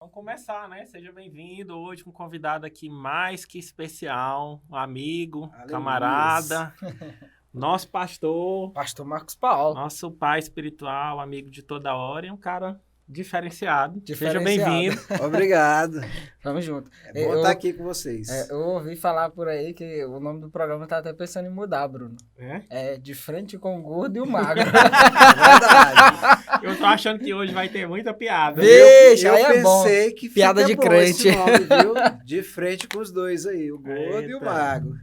Vamos começar, né? Seja bem-vindo hoje com um convidado aqui mais que especial, um amigo, Aleluias. camarada, nosso pastor, Pastor Marcos Paulo. nosso pai espiritual, amigo de toda hora e um cara diferenciado. Seja Diferenciado. bem-vindo. Obrigado. Tamo junto. É bom estar aqui com vocês. Eu ouvi falar por aí que o nome do programa tá até pensando em mudar, Bruno. É? É De Frente com o Gordo e o Magro. É verdade. Eu tô achando que hoje vai ter muita piada. Vixe, eu aí é bom. pensei que Piada fica de bom crente. esse nome, viu? De frente com os dois aí, o gordo e o Eita. mago.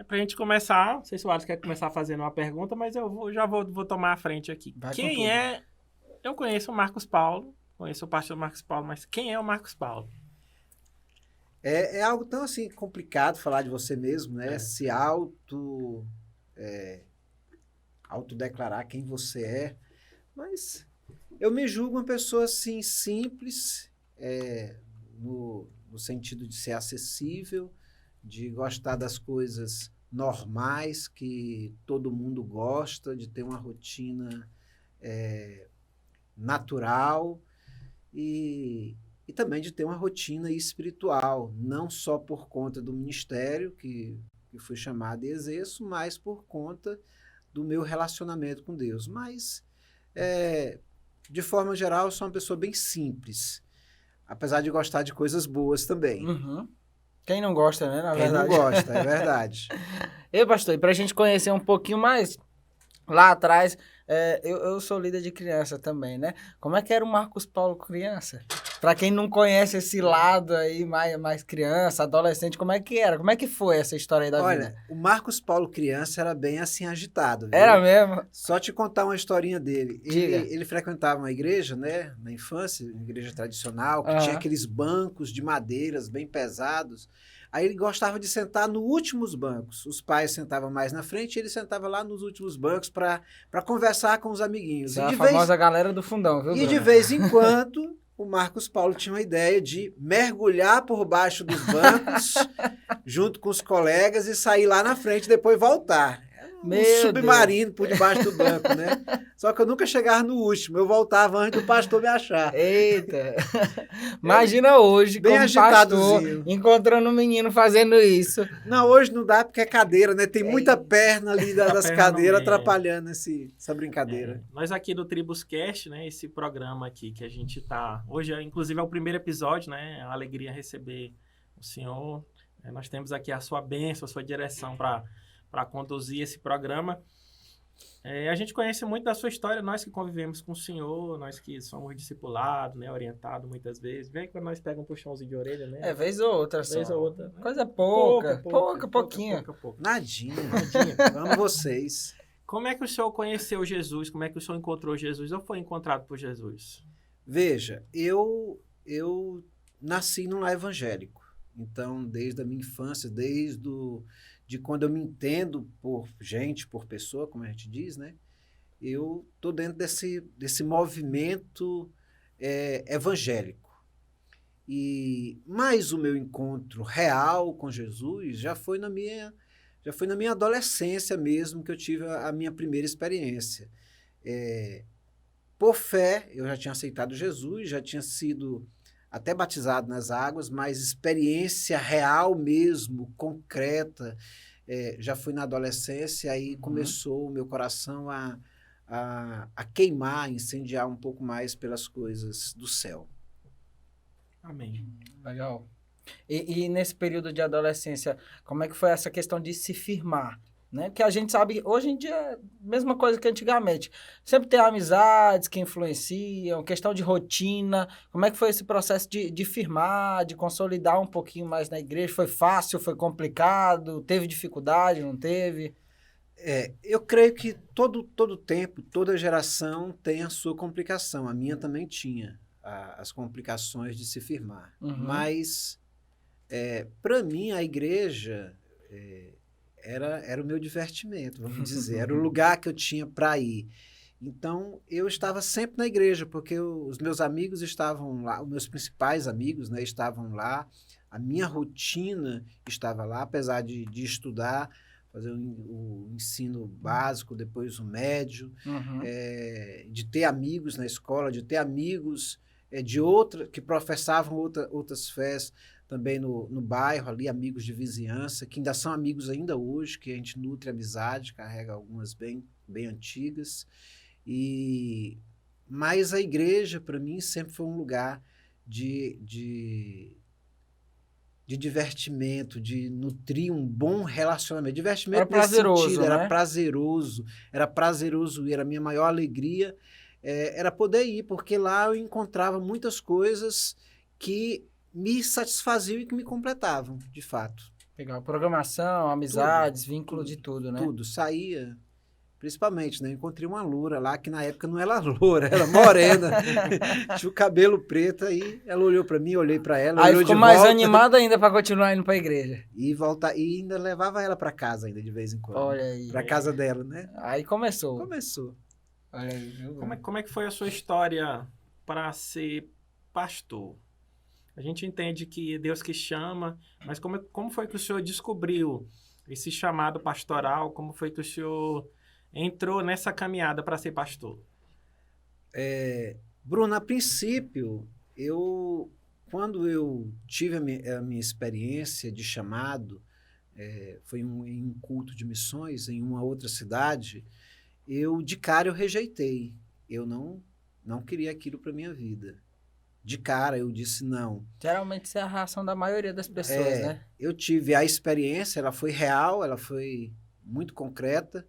Pra gente começar, não sei se o Alisson quer começar fazendo uma pergunta, mas já vou tomar a frente aqui. Vai com Quem tudo. é... Eu conheço o Marcos Paulo, conheço o pastor Marcos Paulo, mas quem é o Marcos Paulo? É algo tão assim complicado falar de você mesmo, né? É. Se autodeclarar quem você é. Mas eu me julgo uma pessoa assim simples, no sentido de ser acessível, de gostar das coisas normais que todo mundo gosta, de ter uma rotina natural e também de ter uma rotina espiritual, não só por conta do ministério que fui chamado e exerço, mas por conta do meu relacionamento com Deus. Mas, de forma geral, eu sou uma pessoa bem simples, apesar de gostar de coisas boas também. Uhum. Quem não gosta, né, na Quem verdade. não gosta, é verdade. E, pastor, e pra gente conhecer um pouquinho mais, lá atrás, eu sou líder de criança também, né? Como é que era o Marcos Paulo criança? Pra quem não conhece esse lado aí, mais criança, adolescente, como é que era? Como é que foi essa história aí da Olha, vida? o Marcos Paulo criança era bem assim agitado, viu? Era mesmo? Só te contar uma historinha dele. Diga. Ele frequentava uma igreja, né, na infância, uma igreja tradicional, que Aham. tinha aqueles bancos de madeiras bem pesados. Aí ele gostava de sentar nos últimos bancos. Os pais sentavam mais na frente e ele sentava lá nos últimos bancos para conversar com os amiguinhos. Isso é a famosa galera do fundão, viu, E de Bruno? vez em quando, o Marcos Paulo tinha uma ideia de mergulhar por baixo dos bancos, junto com os colegas, e sair lá na frente e depois voltar. Era um Meu submarino por debaixo do banco, né? Só que eu nunca chegava no último, eu voltava antes do pastor me achar. Eita! Imagina hoje, Bem como pastor, agitadozinho. encontrando um menino fazendo isso. Não, hoje não dá porque é cadeira, né? Tem muita perna ali das perna cadeiras no meio. atrapalhando essa brincadeira. Nós aqui do Tribuscast, né, esse programa aqui que a gente tá... Hoje, inclusive, é o primeiro episódio, né? É uma alegria receber o senhor. Nós temos aqui a sua bênção, a sua direção para conduzir esse programa. A gente conhece muito da sua história, nós que convivemos com o senhor, nós que somos discipulados, né, orientados muitas vezes. Vem quando nós pegamos um puxãozinho de orelha, né? Vez ou outra só. Vez ou outra, né? Coisa pouca, pouquinho. Pouca. Nadinha. Nadinha. Amo vocês. Como é que o senhor conheceu Jesus? Como é que o senhor encontrou Jesus? Ou foi encontrado por Jesus? Veja, eu nasci num lar evangélico. Então, desde a minha infância, de quando eu me entendo por gente, por pessoa, como a gente diz, né? Eu estou dentro desse movimento evangélico. Mas o meu encontro real com Jesus já foi na minha adolescência mesmo que eu tive a minha primeira experiência. Por fé, eu já tinha aceitado Jesus, já tinha sido até batizado nas águas, mas experiência real mesmo, concreta, já fui na adolescência, aí começou o meu coração a queimar, a incendiar um pouco mais pelas coisas do céu. Amém. Legal. E nesse período de adolescência, como é que foi essa questão de se firmar? Né? Porque a gente sabe que hoje em dia é a mesma coisa que antigamente. Sempre tem amizades que influenciam, questão de rotina. Como é que foi esse processo de firmar, de consolidar um pouquinho mais na igreja? Foi fácil, foi complicado? Teve dificuldade, não teve? Eu creio que todo tempo, toda geração tem a sua complicação. A minha também tinha as complicações de se firmar. Uhum. Mas, para mim, a igreja... Era o meu divertimento, vamos dizer. Era o lugar que eu tinha para ir. Então, eu estava sempre na igreja, porque os meus amigos estavam lá, os meus principais amigos, né, estavam lá. A minha rotina estava lá, apesar de estudar, fazer o ensino básico, depois o médio, Uhum. de ter amigos na escola, de ter amigos que professavam outras fés também no bairro, ali, amigos de vizinhança, que ainda são amigos ainda hoje, que a gente nutre amizade, carrega algumas bem, bem antigas. Mas a igreja, para mim, sempre foi um lugar de divertimento, de nutrir um bom relacionamento. Divertimento Era prazeroso, nesse sentido, né? era prazeroso ir. A minha maior alegria era poder ir, porque lá eu encontrava muitas coisas que me satisfaziam e que me completavam, de fato. Legal. Programação, amizades, vínculo de tudo, né? Tudo, saía, principalmente, né? Eu encontrei uma loura lá, que na época não era loura, era morena, tinha o cabelo preto, aí ela olhou para mim, eu olhei para ela, Aí olhou ficou de mais volta, animado ainda para continuar indo para a igreja. e ainda levava ela para casa ainda, de vez em quando. Olha aí. Para casa dela, né? Aí começou. Começou. Olha aí, viu? Como é que foi a sua história para ser pastor? A gente entende que é Deus que chama, mas como foi que o senhor descobriu esse chamado pastoral? Como foi que o senhor entrou nessa caminhada para ser pastor? Bruno, a princípio, quando eu tive a minha experiência de chamado, foi em um culto de missões em uma outra cidade, de cara eu rejeitei. Eu não queria aquilo para minha vida. De cara eu disse não. Geralmente isso é a reação da maioria das pessoas, né? Eu tive a experiência, ela foi real, ela foi muito concreta,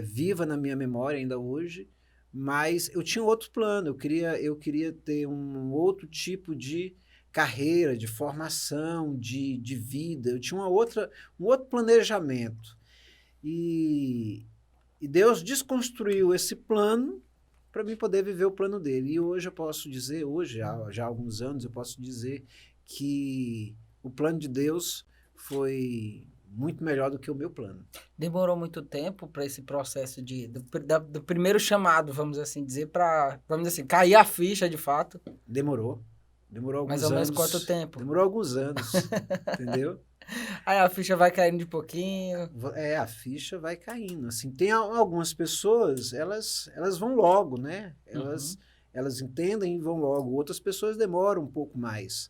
viva na minha memória ainda hoje, mas eu tinha outro plano, eu queria ter um outro tipo de carreira, de formação, de vida, eu tinha um outro planejamento. E Deus desconstruiu esse plano para mim poder viver o plano dele. E hoje eu posso dizer, já há alguns anos, eu posso dizer que o plano de Deus foi muito melhor do que o meu plano. Demorou muito tempo para esse processo do primeiro chamado, vamos assim dizer, para, vamos dizer assim, cair a ficha de fato? Demorou alguns anos. Mais ou menos quanto tempo? Demorou alguns anos, entendeu? Aí a ficha vai caindo de pouquinho. A ficha vai caindo. Assim, tem algumas pessoas, elas vão logo, né? Elas entendem e vão logo. Outras pessoas demoram um pouco mais.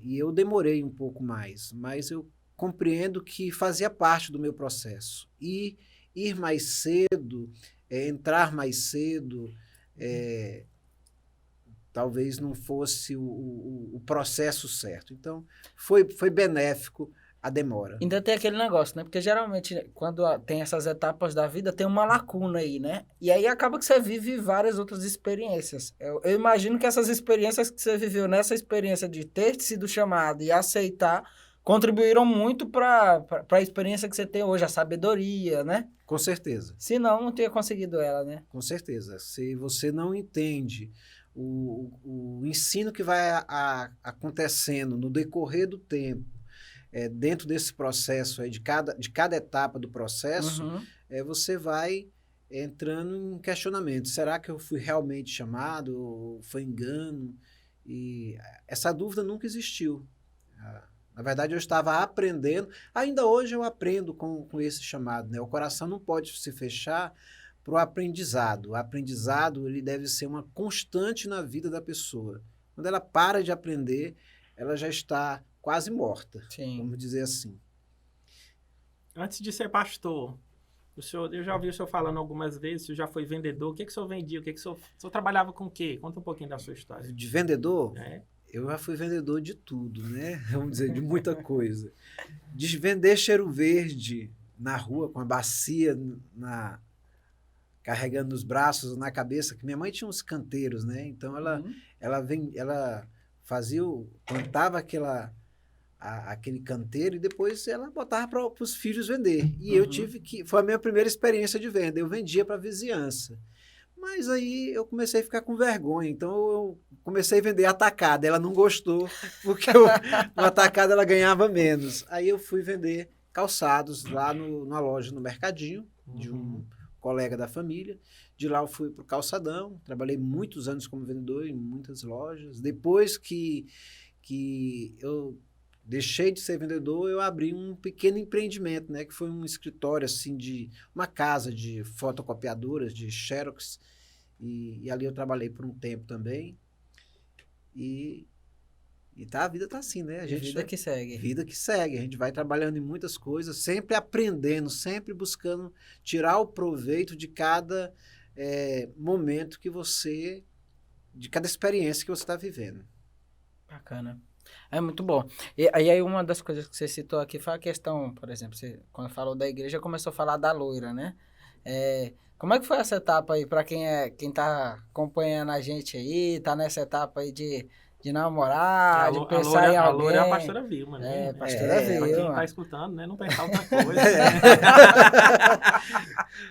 E eu demorei um pouco mais, mas eu compreendo que fazia parte do meu processo. E ir mais cedo, entrar mais cedo, talvez não fosse o processo certo. Então, foi benéfico a demora. Ainda tem aquele negócio, né? Porque geralmente, quando tem essas etapas da vida, tem uma lacuna aí, né? E aí acaba que você vive várias outras experiências. Eu imagino que essas experiências que você viveu nessa experiência de ter sido chamado e aceitar, contribuíram muito para a experiência que você tem hoje, a sabedoria, né? Com certeza. Senão, não teria conseguido ela, né? Com certeza. Se você não entende o ensino que vai acontecendo no decorrer do tempo, dentro desse processo aí, de cada etapa do processo, você vai entrando em questionamento. Será que eu fui realmente chamado? Ou foi engano? E essa dúvida nunca existiu. Na verdade, eu estava aprendendo. Ainda hoje eu aprendo com esse chamado, né? O coração não pode se fechar para o aprendizado. O aprendizado ele deve ser uma constante na vida da pessoa. Quando ela para de aprender, ela já está quase morta, vamos dizer assim. Antes de ser pastor, eu já ouvi o senhor falando algumas vezes, o senhor já foi vendedor. O que o senhor vendia? O senhor trabalhava com o quê? Conta um pouquinho da sua história. De vendedor? Eu já fui vendedor de tudo, né? Vamos dizer, de muita coisa. De vender cheiro verde na rua, com a bacia carregando nos braços, na cabeça, que minha mãe tinha uns canteiros, né? Então ela plantava aquele canteiro e depois ela botava para os filhos vender. E eu foi a minha primeira experiência de venda. Eu vendia para a vizinhança. Mas aí eu comecei a ficar com vergonha, então eu comecei a vender atacado. Ela não gostou, porque no atacado ela ganhava menos. Aí eu fui vender calçados lá na loja, no Mercadinho, de um colega da família. De lá eu fui para o Calçadão, trabalhei muitos anos como vendedor em muitas lojas. Depois que eu deixei de ser vendedor, eu abri um pequeno empreendimento, né, que foi um escritório, assim, uma casa de fotocopiadoras, de Xerox, e ali eu trabalhei por um tempo também. E a vida tá assim, né? A gente Vida que segue. Vida que segue. A gente vai trabalhando em muitas coisas, sempre aprendendo, sempre buscando tirar o proveito de cada momento de cada experiência que você está vivendo. Bacana. É muito bom. E aí uma das coisas que você citou aqui foi a questão, por exemplo, você, quando falou da igreja, começou a falar da loira, né? Como é que foi essa etapa aí, para quem tá acompanhando a gente aí, tá nessa etapa aí de namorar, de pensar em a alguém? loira é a pastora Vilma, né? Pastora Pra quem Vilma. tá escutando, né? Não pensar outra coisa.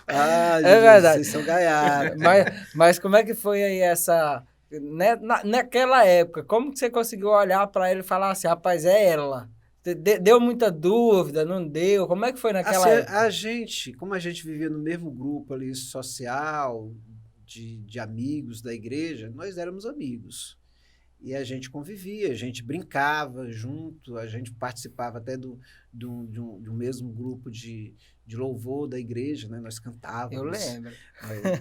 Ah, É verdade. vocês são gaiatos. Mas como é que foi aí essa... Né, naquela época, como que você conseguiu olhar para ele e falar assim, rapaz, é ela? Deu muita dúvida, não deu? Como é que foi naquela época? Como a gente vivia no mesmo grupo ali social, de amigos da igreja, nós éramos amigos. E a gente convivia, a gente brincava junto, a gente participava até do mesmo grupo de louvor da igreja, né? Nós cantávamos. Eu lembro.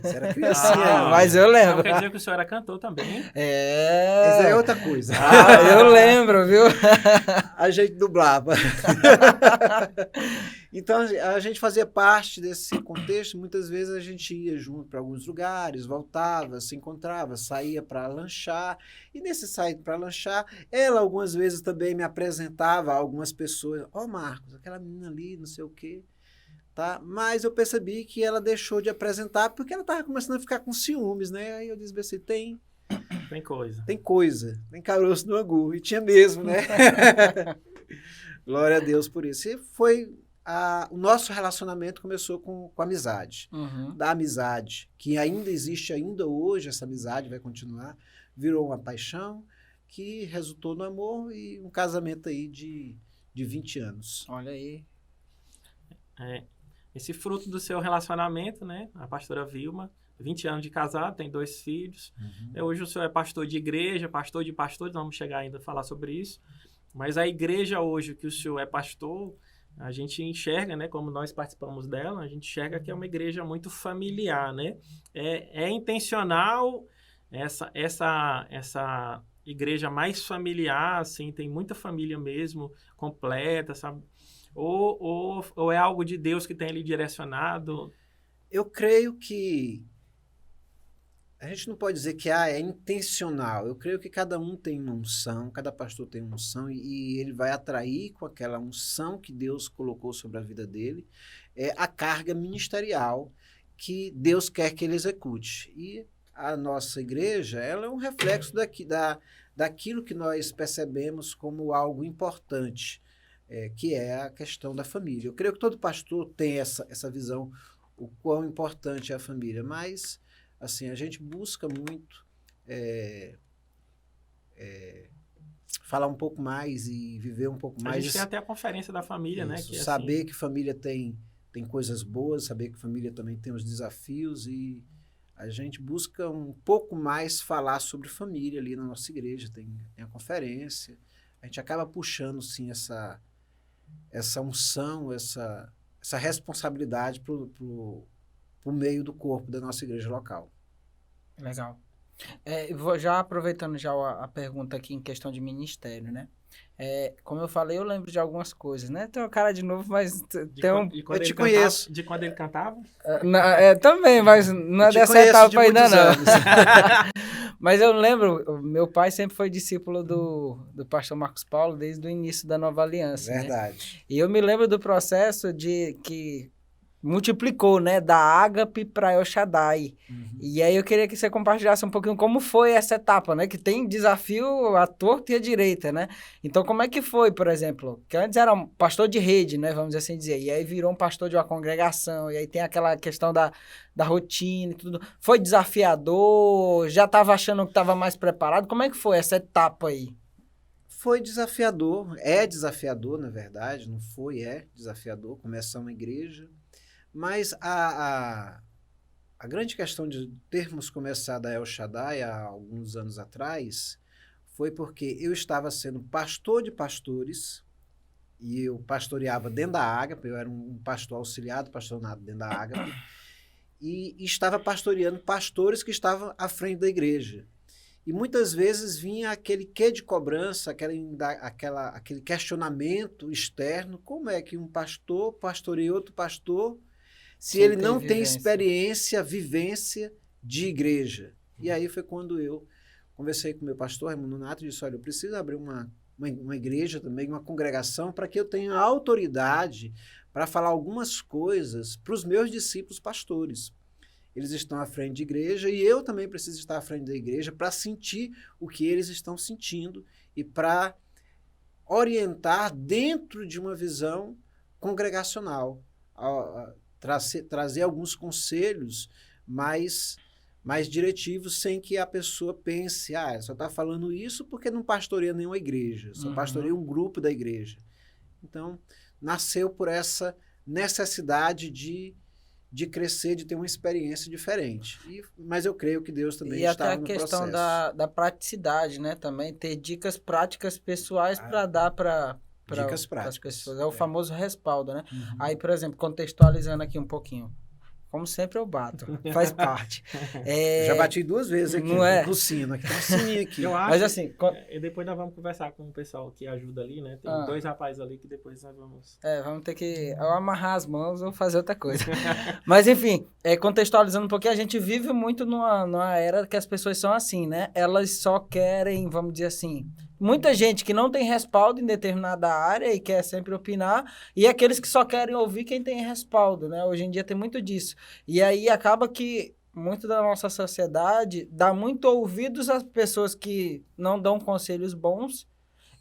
Você era criancinha. Mas eu lembro. Então quer dizer que o senhor era cantor também? Isso é outra coisa. Eu lembro, viu? A gente dublava. Então, a gente fazia parte desse contexto. Muitas vezes a gente ia junto para alguns lugares, voltava, se encontrava, saía para lanchar. E nesse sair para lanchar, ela algumas vezes também me apresentava a algumas pessoas. Ó, Marcos, aquela menina ali, não sei o quê. Tá? Mas eu percebi que ela deixou de apresentar porque ela estava começando a ficar com ciúmes, né? Aí eu disse assim, tem coisa, tem caroço no angu. E tinha mesmo, né? Glória a Deus por isso. E foi... o nosso relacionamento começou com amizade. Uhum. Da amizade, que ainda existe ainda hoje, essa amizade vai continuar, virou uma paixão que resultou no amor e um casamento aí de 20 anos. Olha aí. Esse fruto do seu relacionamento, né? A pastora Vilma, 20 anos de casado, tem 2 filhos. Uhum. Hoje o senhor é pastor de igreja, pastor de pastores, vamos chegar ainda a falar sobre isso. Mas a igreja hoje que o senhor é pastor, a gente enxerga, né, como nós participamos dela, a gente enxerga que é uma igreja muito familiar, né? É intencional essa igreja mais familiar, assim, tem muita família mesmo, completa, sabe? Ou é algo de Deus que tem ali direcionado? Eu creio que a gente não pode dizer que é intencional. Eu creio que cada um tem uma unção, cada pastor tem uma unção e ele vai atrair com aquela unção que Deus colocou sobre a vida dele a carga ministerial que Deus quer que ele execute. E a nossa igreja, ela é um reflexo daquilo que nós percebemos como algo importante, que é a questão da família. Eu creio que todo pastor tem essa visão, o quão importante é a família, mas assim, a gente busca muito falar um pouco mais e viver um pouco mais. A gente tem até a conferência da família, isso, né? Que, saber assim... que família tem coisas boas, saber que família também tem os desafios e a gente busca um pouco mais falar sobre família ali na nossa igreja, tem a conferência, a gente acaba puxando, sim, essa unção, essa responsabilidade pro meio do corpo da nossa igreja local. Legal. Já aproveitando já a pergunta aqui em questão de ministério, né? Como eu falei, eu lembro de algumas coisas, né? Tem uma cara de novo, mas tem um... Eu te conheço. De quando ele cantava? Também, mas não é dessa etapa ainda não. Anos. Mas eu lembro, meu pai sempre foi discípulo do pastor Marcos Paulo desde o início da Nova Aliança. Verdade. Né? E eu me lembro do processo de que multiplicou, né? Da Ágape para El Shaddai. Uhum. E aí eu queria que você compartilhasse um pouquinho como foi essa etapa, né? Que tem desafio à torta e à direita, né? Então, como é que foi, por exemplo? Que antes era um pastor de rede, né? Vamos assim dizer. E aí virou um pastor de uma congregação. E aí tem aquela questão da rotina e tudo. Foi desafiador? Já estava achando que estava mais preparado? Como é que foi essa etapa aí? Foi desafiador. É desafiador, na verdade. Não foi, é desafiador. Começar uma igreja. Mas a grande questão de termos começado a El Shaddai há alguns anos atrás foi porque eu estava sendo pastor de pastores e eu pastoreava dentro da Ágape, eu era um pastor auxiliado, pastorado dentro da Ágape, e estava pastoreando pastores que estavam à frente da igreja. E muitas vezes vinha aquele quê de cobrança, aquele questionamento externo. Como é que um pastor pastoreia outro pastor se ele não tem experiência, vivência de igreja? E aí foi quando eu conversei com o meu pastor, Raimundo Nonato, e disse, olha, eu preciso abrir uma igreja também, uma congregação, para que eu tenha autoridade para falar algumas coisas para os meus discípulos pastores. Eles estão à frente de igreja e eu também preciso estar à frente da igreja para sentir o que eles estão sentindo e para orientar dentro de uma visão congregacional, trazer alguns conselhos mais diretivos, sem que a pessoa pense, só está falando isso porque não pastoreia nenhuma igreja, só pastoreia um grupo da igreja. Então, nasceu por essa necessidade de crescer, de ter uma experiência diferente. Mas eu creio que Deus também estava no processo. E até a questão da praticidade, né? Também ter dicas práticas pessoais para dar para as pessoas. É o famoso respaldo, né? Aí, por exemplo, contextualizando aqui um pouquinho. Como sempre eu bato, faz parte. Já bati 2 vezes aqui no sino, aqui tem um sininho aqui. Eu acho, mas assim... E depois nós vamos conversar com o pessoal que ajuda ali, né? Tem 2 rapazes ali que depois nós vamos... vamos ter que ou amarrar as mãos ou fazer outra coisa. Mas enfim, contextualizando um pouquinho, a gente vive muito numa era que as pessoas são assim, né? Elas só querem, vamos dizer assim... Muita gente que não tem respaldo em determinada área e quer sempre opinar, e aqueles que só querem ouvir quem tem respaldo, né? Hoje em dia tem muito disso. E aí acaba que muito da nossa sociedade dá muito ouvidos às pessoas que não dão conselhos bons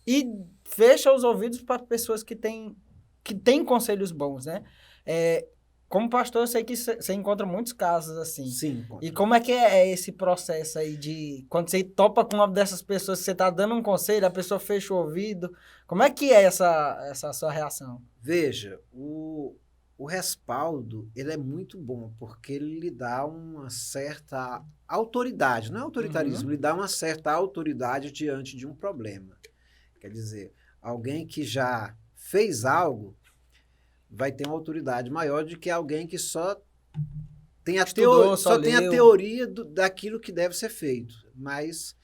e fecha os ouvidos para pessoas que têm conselhos bons, né? Como pastor, eu sei que você encontra muitos casos assim. Sim. E como é que é esse processo aí de... Quando você topa com uma dessas pessoas que você está dando um conselho, a pessoa fecha o ouvido. Como é que é essa sua reação? Veja, o respaldo, ele é muito bom, porque ele lhe dá uma certa autoridade. Não é autoritarismo, lhe dá uma certa autoridade diante de um problema. Quer dizer, alguém que já fez algo vai ter uma autoridade maior do que alguém que só tem a teoria daquilo que deve ser feito. Mas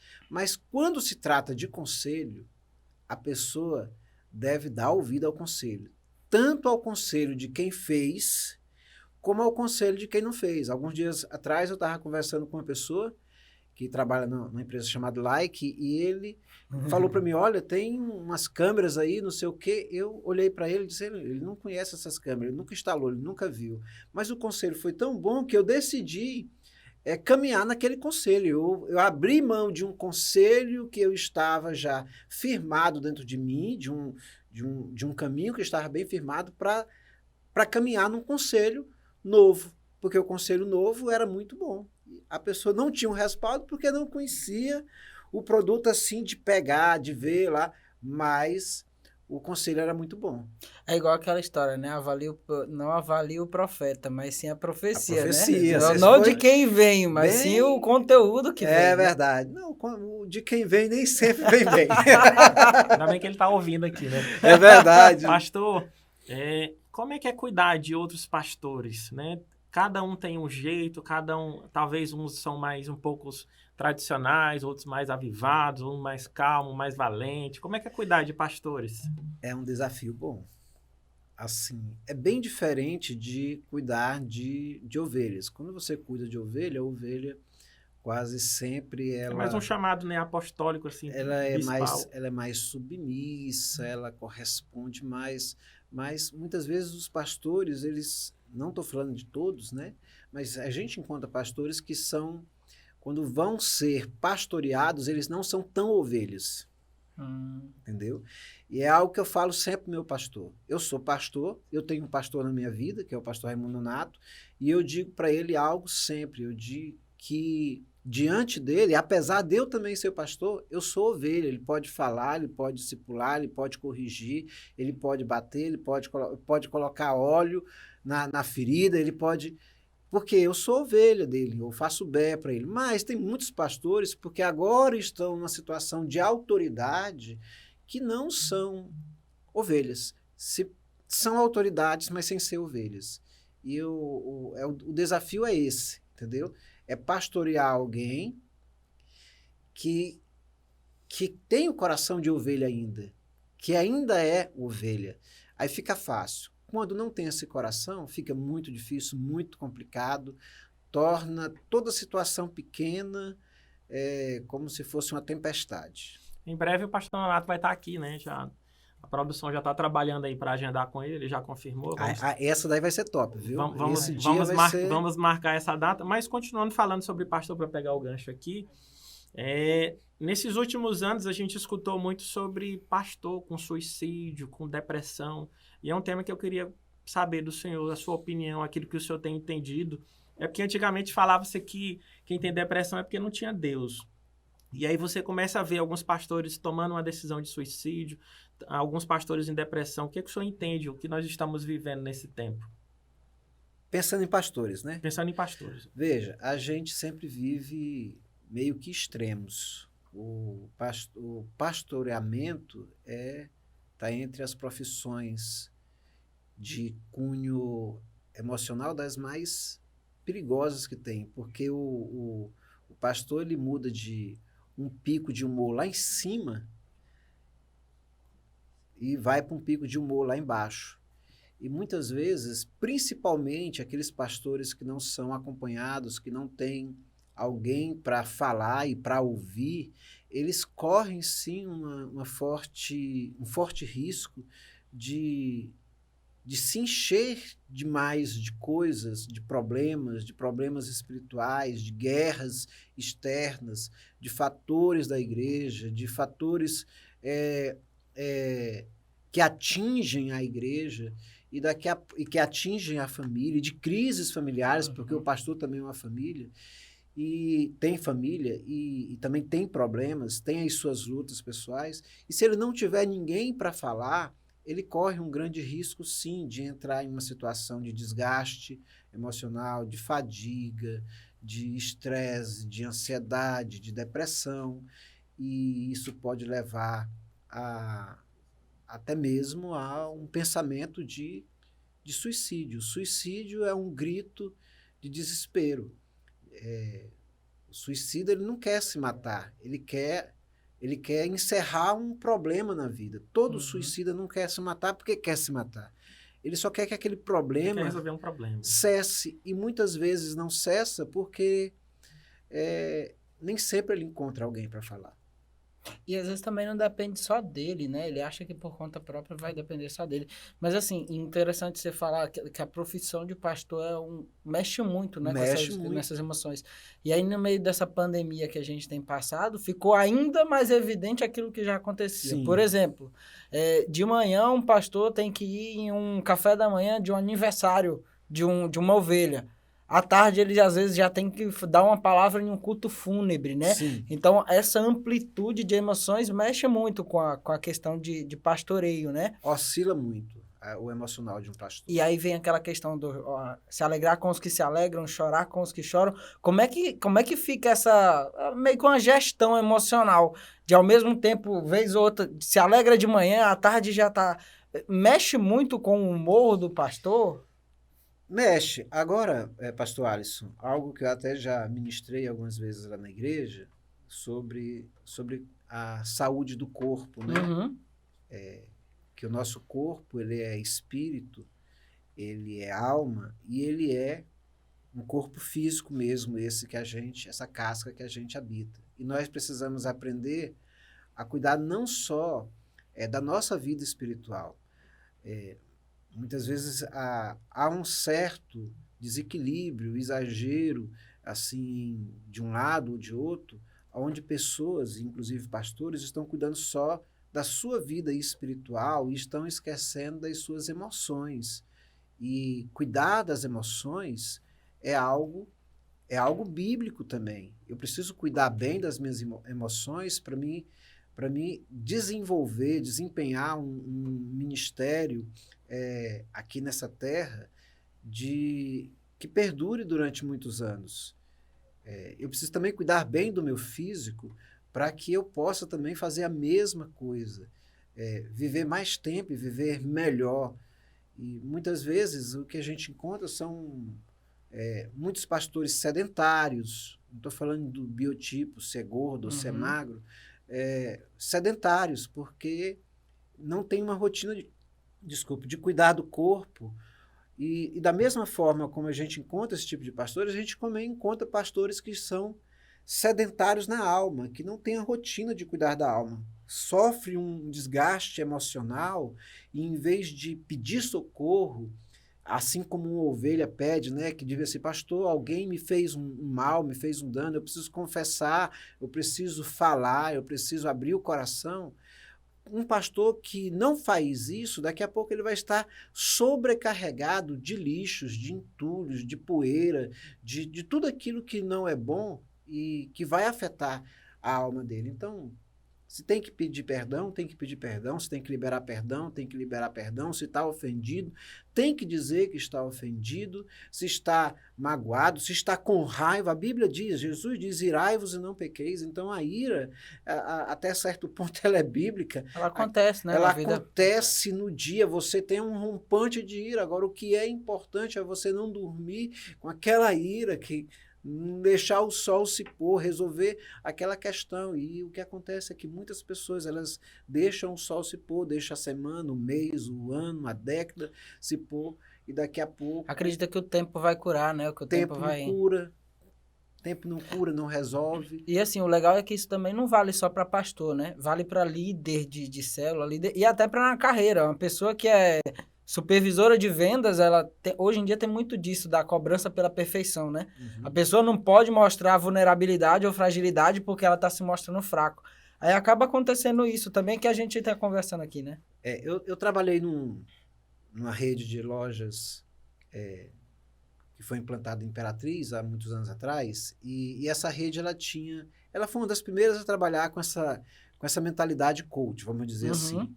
quando se trata de conselho, a pessoa deve dar ouvido ao conselho. Tanto ao conselho de quem fez, como ao conselho de quem não fez. Alguns dias atrás eu estava conversando com uma pessoa que trabalha numa empresa chamada Like, e ele falou para mim, olha, tem umas câmeras aí, não sei o quê. Eu olhei para ele e disse, ele não conhece essas câmeras, ele nunca instalou, ele nunca viu. Mas o conselho foi tão bom que eu decidi caminhar naquele conselho. Eu abri mão de um conselho que eu estava já firmado dentro de mim, de um caminho que estava bem firmado, para caminhar num conselho novo, porque o conselho novo era muito bom. A pessoa não tinha um respaldo porque não conhecia o produto assim de pegar, de ver lá, mas o conselho era muito bom. É igual aquela história, né? Não avalia o profeta, mas sim a profecia, né? Não de quem vem, mas sim o conteúdo que vem. É verdade. Não, de quem vem nem sempre vem bem. Ainda bem que ele está ouvindo aqui, né? É verdade. Pastor, como é que é cuidar de outros pastores, né? Cada um tem um jeito, talvez uns são mais um pouco tradicionais, outros mais avivados, um mais calmo, mais valente. Como é que é cuidar de pastores? É um desafio bom. Assim, é bem diferente de cuidar de ovelhas. Quando você cuida de ovelha, a ovelha quase sempre ela... É mais um chamado, né, apostólico, assim. Ela é mais submissa, ela corresponde mais, mas muitas vezes os pastores, eles... Não estou falando de todos, né? Mas a gente encontra pastores que são, quando vão ser pastoreados, eles não são tão ovelhas. Entendeu? E é algo que eu falo sempre pro meu pastor. Eu sou pastor, eu tenho um pastor na minha vida, que é o pastor Raimundo Nonato, e eu digo para ele algo sempre. Eu digo que diante dele, apesar de eu também ser pastor, eu sou ovelha. Ele pode falar, ele pode discipular, ele pode corrigir, ele pode bater, ele pode colocar óleo na ferida, ele pode... Porque eu sou ovelha dele, eu faço bé para ele. Mas tem muitos pastores, porque agora estão numa situação de autoridade, que não são ovelhas. São autoridades, mas sem ser ovelhas. E o desafio é esse, entendeu? É pastorear alguém que, que tem o coração de ovelha ainda, que ainda é ovelha. Aí fica fácil. Quando não tem esse coração, fica muito difícil, muito complicado, torna toda a situação pequena, como se fosse uma tempestade. Em breve o pastor Nonato vai estar aqui, né? A produção já está trabalhando aí para agendar com ele já confirmou. Essa daí vai ser top, viu? Vamos marcar essa data, mas continuando falando sobre pastor, para pegar o gancho aqui, nesses últimos anos a gente escutou muito sobre pastor com suicídio, com depressão, e é um tema que eu queria saber do senhor, a sua opinião, aquilo que o senhor tem entendido. É porque antigamente falava-se que quem tem depressão é porque não tinha Deus. E aí você começa a ver alguns pastores tomando uma decisão de suicídio, alguns pastores em depressão. O que é que o senhor entende, o que nós estamos vivendo nesse tempo? Pensando em pastores, né? Pensando em pastores. Veja, a gente sempre vive meio que extremos. O pastoreamento está entre as profissões de cunho emocional das mais perigosas que tem, porque o pastor ele muda de um pico de humor lá em cima e vai para um pico de humor lá embaixo. E muitas vezes, principalmente aqueles pastores que não são acompanhados, que não têm alguém para falar e para ouvir, eles correm sim um forte risco de se encher demais de coisas, de problemas espirituais, de guerras externas, de fatores da igreja, de fatores que atingem a igreja e que atingem a família, de crises familiares, porque o pastor também é uma família, e tem família, e também tem problemas, tem as suas lutas pessoais, e se ele não tiver ninguém para falar, ele corre um grande risco, sim, de entrar em uma situação de desgaste emocional, de fadiga, de estresse, de ansiedade, de depressão, e isso pode levar até mesmo a um pensamento de suicídio. O suicídio é um grito de desespero. O suicida ele não quer se matar, ele quer encerrar um problema na vida. Todo suicida não quer se matar porque quer se matar. Ele só quer que aquele problema quer resolver um problema. Cesse. E muitas vezes não cessa porque nem sempre ele encontra alguém para falar. E às vezes também não depende só dele, né? Ele acha que por conta própria vai depender só dele. Mas assim, interessante você falar que a profissão de pastor mexe muito, né? Nessas emoções. E aí no meio dessa pandemia que a gente tem passado, ficou ainda mais evidente aquilo que já acontecia. Sim. Por exemplo, de manhã um pastor tem que ir em um café da manhã de um aniversário de uma ovelha. À tarde, ele às vezes já tem que dar uma palavra em um culto fúnebre, né? Sim. Então, essa amplitude de emoções mexe muito com a questão de pastoreio, né? Oscila muito o emocional de um pastor. E aí vem aquela questão do se alegrar com os que se alegram, chorar com os que choram. Como é que fica essa... meio que uma gestão emocional, de ao mesmo tempo, vez ou outra, se alegra de manhã, à tarde já tá... Mexe muito com o humor do pastor? Mexe. Agora, pastor Alisson, algo que eu até já ministrei algumas vezes lá na igreja, sobre a saúde do corpo, né? Uhum. Que o nosso corpo, ele é espírito, ele é alma, e ele é um corpo físico mesmo, essa casca que a gente habita. E nós precisamos aprender a cuidar não só da nossa vida espiritual. Muitas vezes há um certo desequilíbrio, exagero, assim, de um lado ou de outro, onde pessoas, inclusive pastores, estão cuidando só da sua vida espiritual e estão esquecendo das suas emoções. E cuidar das emoções é algo bíblico também. Eu preciso cuidar bem das minhas emoções para mim desempenhar um ministério aqui nessa terra que perdure durante muitos anos. Eu preciso também cuidar bem do meu físico para que eu possa também fazer a mesma coisa, viver mais tempo e viver melhor. E muitas vezes o que a gente encontra são muitos pastores sedentários, não estou falando do biotipo, se é gordo ou se é Uhum. magro, sedentários, porque não tem uma rotina de cuidar do corpo. E da mesma forma como a gente encontra esse tipo de pastores, a gente também encontra pastores que são sedentários na alma, que não têm a rotina de cuidar da alma. Sofre um desgaste emocional e, em vez de pedir socorro, assim como uma ovelha pede, né, que devia ser, pastor, alguém me fez um mal, me fez um dano, eu preciso confessar, eu preciso falar, eu preciso abrir o coração. Um pastor que não faz isso, daqui a pouco ele vai estar sobrecarregado de lixos, de entulhos, de poeira, de tudo aquilo que não é bom e que vai afetar a alma dele. Então, se tem que pedir perdão, tem que pedir perdão. Se tem que liberar perdão, tem que liberar perdão. Se está ofendido, tem que dizer que está ofendido. Se está magoado, se está com raiva. A Bíblia diz, Jesus diz, irai-vos e não pequeis. Então, a ira, até certo ponto, ela é bíblica. Ela acontece, né, Ela na vida. acontece no dia, você tem um rompante de ira. Agora, o que é importante é você não dormir com aquela ira, que deixar o sol se pôr, resolver aquela questão. E o que acontece é que muitas pessoas, elas deixam o sol se pôr, deixam a semana, o mês, o ano, a década se pôr, e daqui a pouco Acredita que o tempo vai curar, né? Que o o tempo tempo não vai... cura, tempo não cura, não resolve. E assim, o legal é que isso também não vale só para pastor, né? Vale para líder de célula, líder, e até para uma carreira. Uma pessoa que é supervisora de vendas, hoje em dia tem muito disso, da cobrança pela perfeição, né? A pessoa não pode mostrar vulnerabilidade ou fragilidade porque ela está se mostrando fraco. Aí acaba acontecendo isso também que a gente está conversando aqui, né? Eu trabalhei numa rede de lojas que foi implantada em Imperatriz há muitos anos atrás, e essa rede ela foi uma das primeiras a trabalhar com essa mentalidade coach, vamos dizer assim.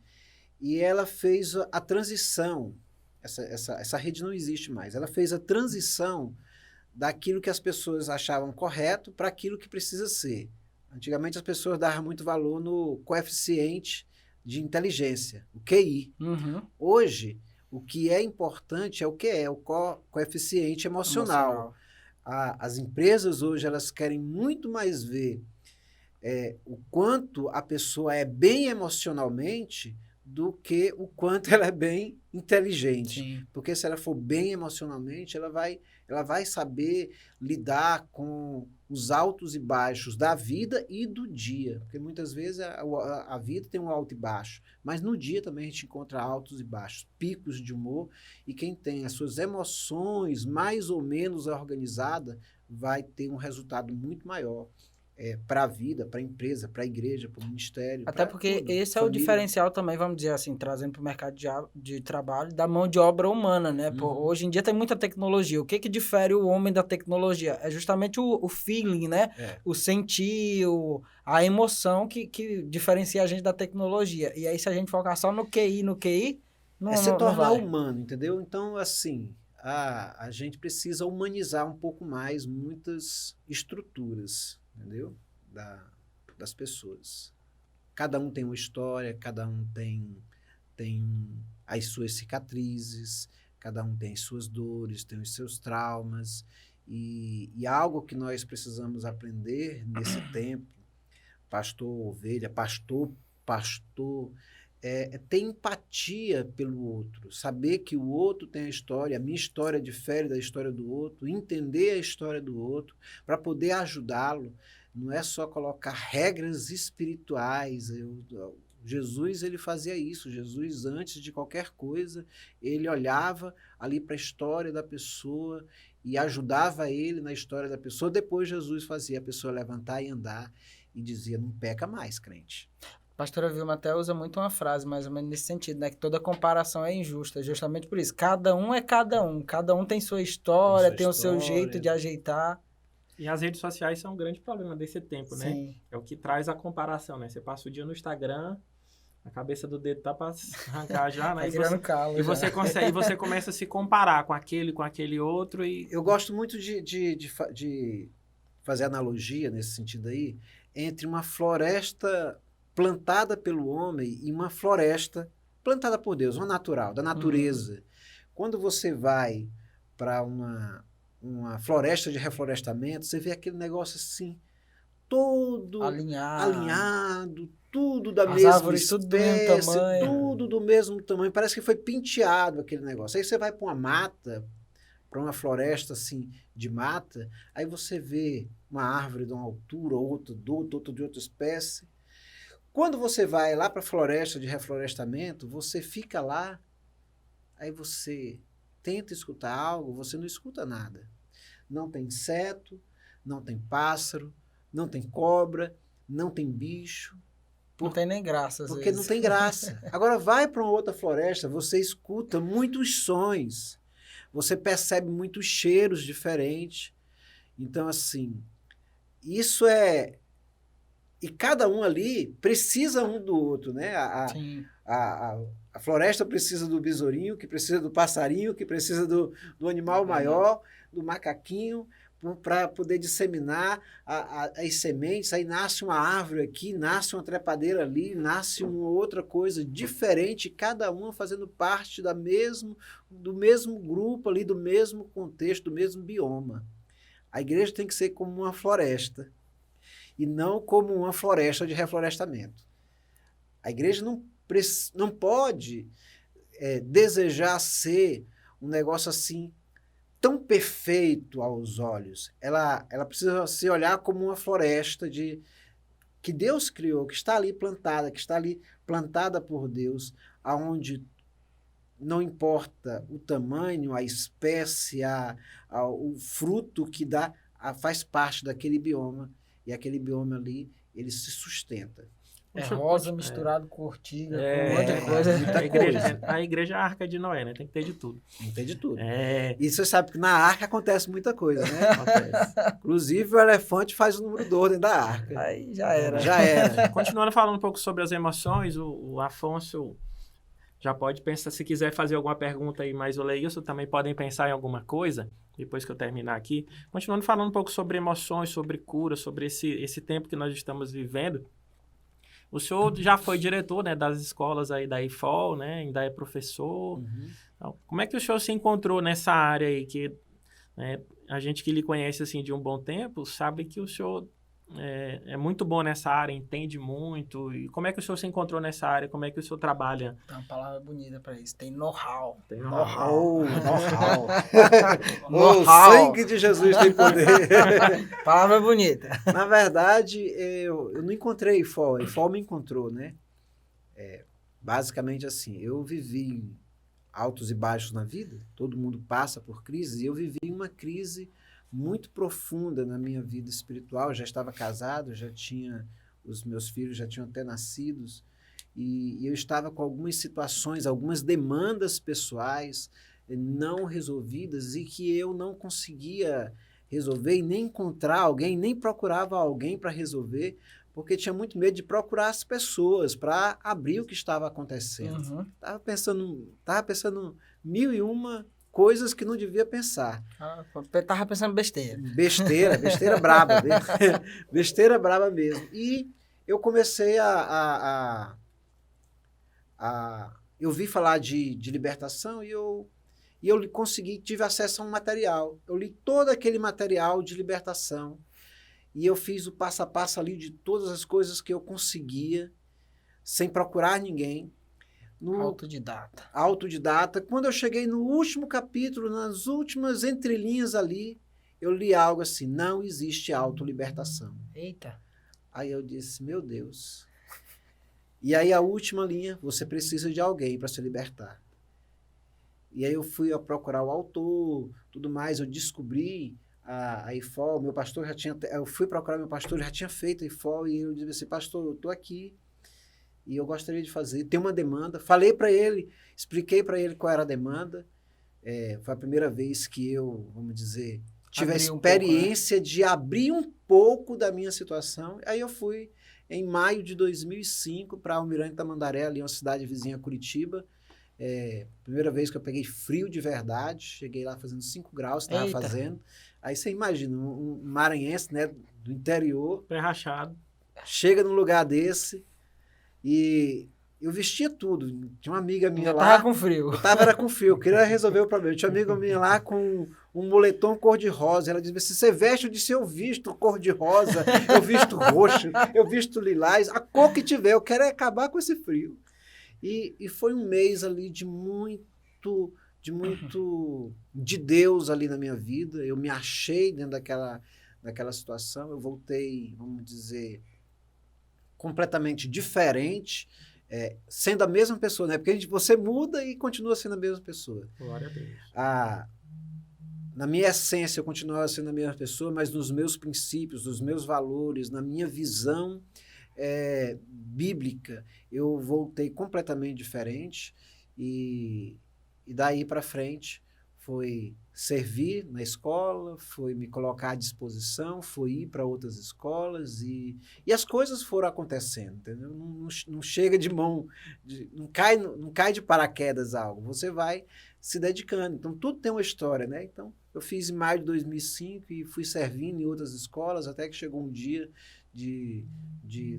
E ela fez a transição, essa rede não existe mais, ela fez a transição daquilo que as pessoas achavam correto para aquilo que precisa ser. Antigamente as pessoas davam muito valor no coeficiente de inteligência, o QI. Hoje, o que é importante é o QE, o coeficiente emocional. As empresas hoje, elas querem muito mais ver o quanto a pessoa é bem emocionalmente do que o quanto ela é bem inteligente. Sim. Porque se ela for bem emocionalmente, ela vai saber lidar com os altos e baixos da vida e do dia. Porque muitas vezes a vida tem um alto e baixo, mas no dia também a gente encontra altos e baixos, picos de humor, e quem tem as suas emoções mais ou menos organizadas vai ter um resultado muito maior. Para a vida, para a empresa, para a igreja, para o ministério. Até porque tudo, esse é o família. diferencial também, vamos dizer assim, trazendo para o mercado de trabalho, da mão de obra humana, né? Pô, hoje em dia tem muita tecnologia. O que difere o homem da tecnologia? É justamente o feeling, né? O sentir, a emoção que diferencia a gente da tecnologia. E aí, se a gente focar só no QI, não se tornar vai. humano, entendeu? Então, assim, a gente precisa humanizar um pouco mais muitas estruturas, entendeu? Das pessoas. Cada um tem uma história, cada um tem as suas cicatrizes, cada um tem as suas dores, tem os seus traumas, e algo que nós precisamos aprender nesse tempo, pastor ovelha, pastor, ter empatia pelo outro, saber que o outro tem a história, a minha história difere da história do outro, entender a história do outro, para poder ajudá-lo. Não é só colocar regras espirituais. Jesus, ele fazia isso. Jesus, antes de qualquer coisa, ele olhava ali para a história da pessoa e ajudava ele na história da pessoa. Depois Jesus fazia a pessoa levantar e andar e dizia, não peca mais, crente. A pastora Vilma até usa muito uma frase, mais ou menos nesse sentido, né? Que toda comparação é injusta, justamente por isso. Cada um é cada um tem sua história, tem o seu jeito de ajeitar. E as redes sociais são um grande problema desse tempo, né? Sim. É o que traz a comparação, né? Você passa o dia no Instagram, a cabeça do dedo tá para arrancar já, né? Tá você começa a se comparar com aquele outro e... Eu gosto muito de fazer analogia nesse sentido aí, entre uma floresta plantada pelo homem e uma floresta plantada por Deus, uma natural, da natureza. Quando você vai para uma floresta de reflorestamento, você vê aquele negócio assim, todo alinhado, tudo da As mesma árvores tudo do mesmo espécie, tamanho. tudo do mesmo tamanho. Parece que foi penteado aquele negócio. Aí você vai para uma mata, para uma floresta assim de mata, aí você vê uma árvore de uma altura, outra de outra espécie. Quando você vai lá para a floresta de reflorestamento, você fica lá, aí você tenta escutar algo, você não escuta nada. Não tem inseto, não tem pássaro, não tem cobra, não tem bicho. Não tem nem graça, às Porque vezes. não tem graça. Agora vai para uma outra floresta, você escuta muitos sons, você percebe muitos cheiros diferentes. Então, assim, isso é... E cada um ali precisa um do outro, né? Sim. A floresta precisa do besourinho, que precisa do passarinho, que precisa do animal maior, do macaquinho, para poder disseminar as sementes. Aí nasce uma árvore aqui, nasce uma trepadeira ali, nasce uma outra coisa diferente, cada uma fazendo parte do mesmo grupo ali, do mesmo contexto, do mesmo bioma. A igreja tem que ser como uma floresta, e não como uma floresta de reflorestamento. A igreja não pode desejar ser um negócio assim tão perfeito aos olhos. Ela precisa se olhar como uma floresta que Deus criou, que está ali plantada por Deus, aonde não importa o tamanho, a espécie, o fruto que dá, faz parte daquele bioma. E aquele bioma ali, ele se sustenta. É rosa misturado com ortiga, com um monte de coisa. A igreja é a Arca de Noé, né? Tem que ter de tudo. Tem que ter de tudo. É. E você sabe que na arca acontece muita coisa, né? Acontece. Inclusive, o elefante faz o número 2 dentro da arca. Aí já era. Já era. Continuando falando um pouco sobre as emoções, o Afonso já pode pensar, se quiser fazer alguma pergunta aí, mas o Leilson também podem pensar em alguma coisa, depois que eu terminar aqui. Continuando falando um pouco sobre emoções, sobre cura, sobre esse tempo que nós estamos vivendo. O senhor já foi diretor, né, das escolas aí da IFOL, né, ainda é professor. Uhum. Então, como é que o senhor se encontrou nessa área aí, que a gente que lhe conhece assim, de um bom tempo, sabe que o senhor é muito bom nessa área, entende muito. E como é que o senhor se encontrou nessa área? Como é que o senhor trabalha? Tem uma palavra bonita para isso. Tem know-how. Tem Know-how. Know-how. O sangue de Jesus tem poder. Palavra bonita. Na verdade, eu não encontrei IFOL. A IFOL me encontrou, né? Basicamente assim, eu vivi altos e baixos na vida. Todo mundo passa por crises. E eu vivi uma crise muito profunda na minha vida espiritual. Eu já estava casado, os meus filhos já tinham até nascidos, e eu estava com algumas situações, algumas demandas pessoais não resolvidas e que eu não conseguia resolver e nem encontrar alguém, nem procurava alguém para resolver, porque tinha muito medo de procurar as pessoas para abrir o que estava acontecendo. Uhum. Estava pensando mil e uma coisas que não devia pensar. Eu tava pensando besteira. Besteira braba. Besteira braba mesmo. E eu comecei eu vi falar de libertação e eu tive acesso a um material. Eu li todo aquele material de libertação e eu fiz o passo a passo ali de todas as coisas que eu conseguia, sem procurar ninguém. Autodidata. Quando eu cheguei no último capítulo, nas últimas entrelinhas ali, eu li algo assim: não existe autolibertação. Eita. Aí eu disse: meu Deus. E aí a última linha: você precisa de alguém para se libertar. E aí eu fui a procurar o autor, tudo mais. Eu descobri a IFOL. Meu pastor eu fui procurar meu pastor, ele já tinha feito a IFOL, e eu disse assim: pastor, eu estou aqui e eu gostaria de fazer, tem uma demanda. Falei para ele, expliquei para ele qual era a demanda. Foi a primeira vez que eu, vamos dizer, tive a experiência de abrir um pouco da minha situação. Aí eu fui em maio de 2005 para Almirante Tamandaré, ali uma cidade vizinha a Curitiba. Primeira vez que eu peguei frio de verdade, cheguei lá fazendo 5 graus, estava fazendo. Aí você imagina, um maranhense, né, do interior, Pé rachado, chega num lugar desse. E eu vestia tudo. Tinha uma amiga minha Eu lá. tava com frio. Era com frio, eu queria resolver o problema. Tinha uma amiga minha lá com um moletom cor-de-rosa. Ela dizia, se você veste, eu disse, eu visto cor-de-rosa, eu visto roxo, eu visto lilás, a cor que tiver, eu quero é acabar com esse frio. E foi um mês ali de de Deus ali na minha vida. Eu me achei dentro daquela situação. Eu voltei, vamos dizer, completamente diferente, sendo a mesma pessoa, né? Porque você muda e continua sendo a mesma pessoa. Glória a Deus. Na minha essência, eu continuava sendo a mesma pessoa, mas nos meus princípios, nos meus valores, na minha visão bíblica, eu voltei completamente diferente. E daí para frente foi servir na escola, foi me colocar à disposição, foi ir para outras escolas e as coisas foram acontecendo, entendeu? Não chega de mão, não cai de paraquedas algo, você vai se dedicando. Então, tudo tem uma história, né? Então, eu fiz em maio de 2005 e fui servindo em outras escolas, até que chegou um dia de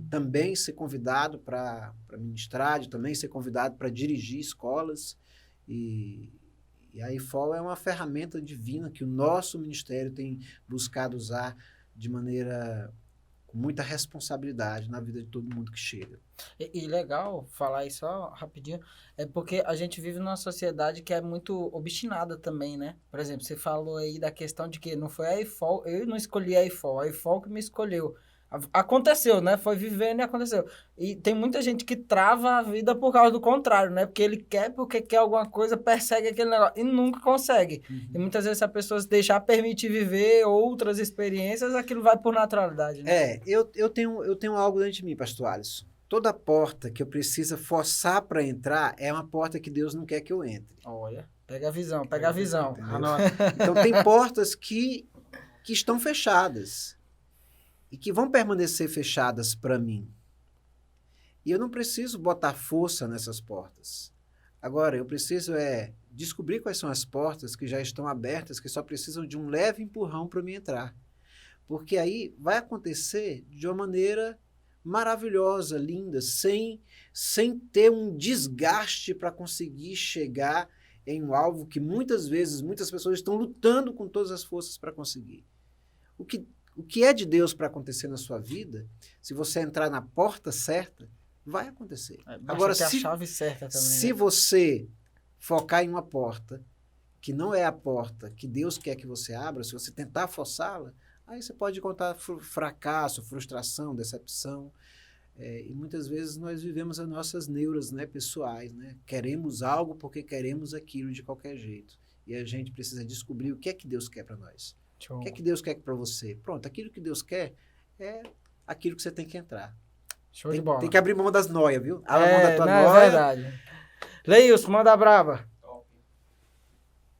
também ser convidado para ministrar, de também ser convidado para dirigir escolas. E a IFOL é uma ferramenta divina que o nosso ministério tem buscado usar de maneira com muita responsabilidade na vida de todo mundo que chega. E legal falar isso só rapidinho, é porque a gente vive numa sociedade que é muito obstinada também, né? Por exemplo, você falou aí da questão de que não foi a IFOL, eu não escolhi a IFOL que me escolheu. Aconteceu, né? Foi vivendo e aconteceu. E tem muita gente que trava a vida por causa do contrário, né? Porque quer alguma coisa, persegue aquele negócio e nunca consegue. Uhum. E muitas vezes, se a pessoa se deixar permitir viver outras experiências, aquilo vai por naturalidade, né? Eu tenho algo dentro de mim, pastor Alisson. Toda porta que eu preciso forçar para entrar é uma porta que Deus não quer que eu entre. Olha, pega a visão, pega a visão. Então, tem portas que estão fechadas. E que vão permanecer fechadas para mim. E eu não preciso botar força nessas portas. Agora, eu preciso descobrir quais são as portas que já estão abertas, que só precisam de um leve empurrão para mim entrar. Porque aí vai acontecer de uma maneira maravilhosa, linda, sem ter um desgaste para conseguir chegar em um alvo que muitas vezes, muitas pessoas estão lutando com todas as forças para conseguir. O que é de Deus para acontecer na sua vida, se você entrar na porta certa, vai acontecer. Agora, a chave certa também. Se você focar em uma porta que não é a porta que Deus quer que você abra, se você tentar forçá-la, aí você pode encontrar fracasso, frustração, decepção. E muitas vezes nós vivemos as nossas neuras, né, pessoais, né? Queremos algo porque queremos aquilo de qualquer jeito. E a gente precisa descobrir o que é que Deus quer para nós. O que é que Deus quer para você? Pronto, aquilo que Deus quer é aquilo que você tem que entrar. Show de bola. Tem que abrir mão das noias, viu? Abra mão da tua noia. É verdade. Leilson, manda a braba. Top.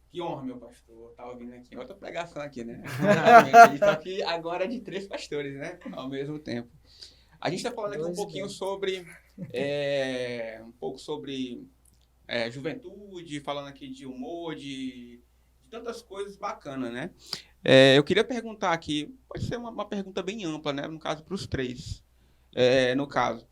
Que honra, meu pastor. Tava vindo aqui. Outra pregação aqui, né? A gente tá aqui agora de 3 pastores, né? Ao mesmo tempo. A gente tá falando aqui um pouquinho sobre... um pouco sobre juventude, falando aqui de humor, de tantas coisas bacanas, né? Eu queria perguntar aqui, pode ser uma pergunta bem ampla, né? No caso, para os 3. No caso,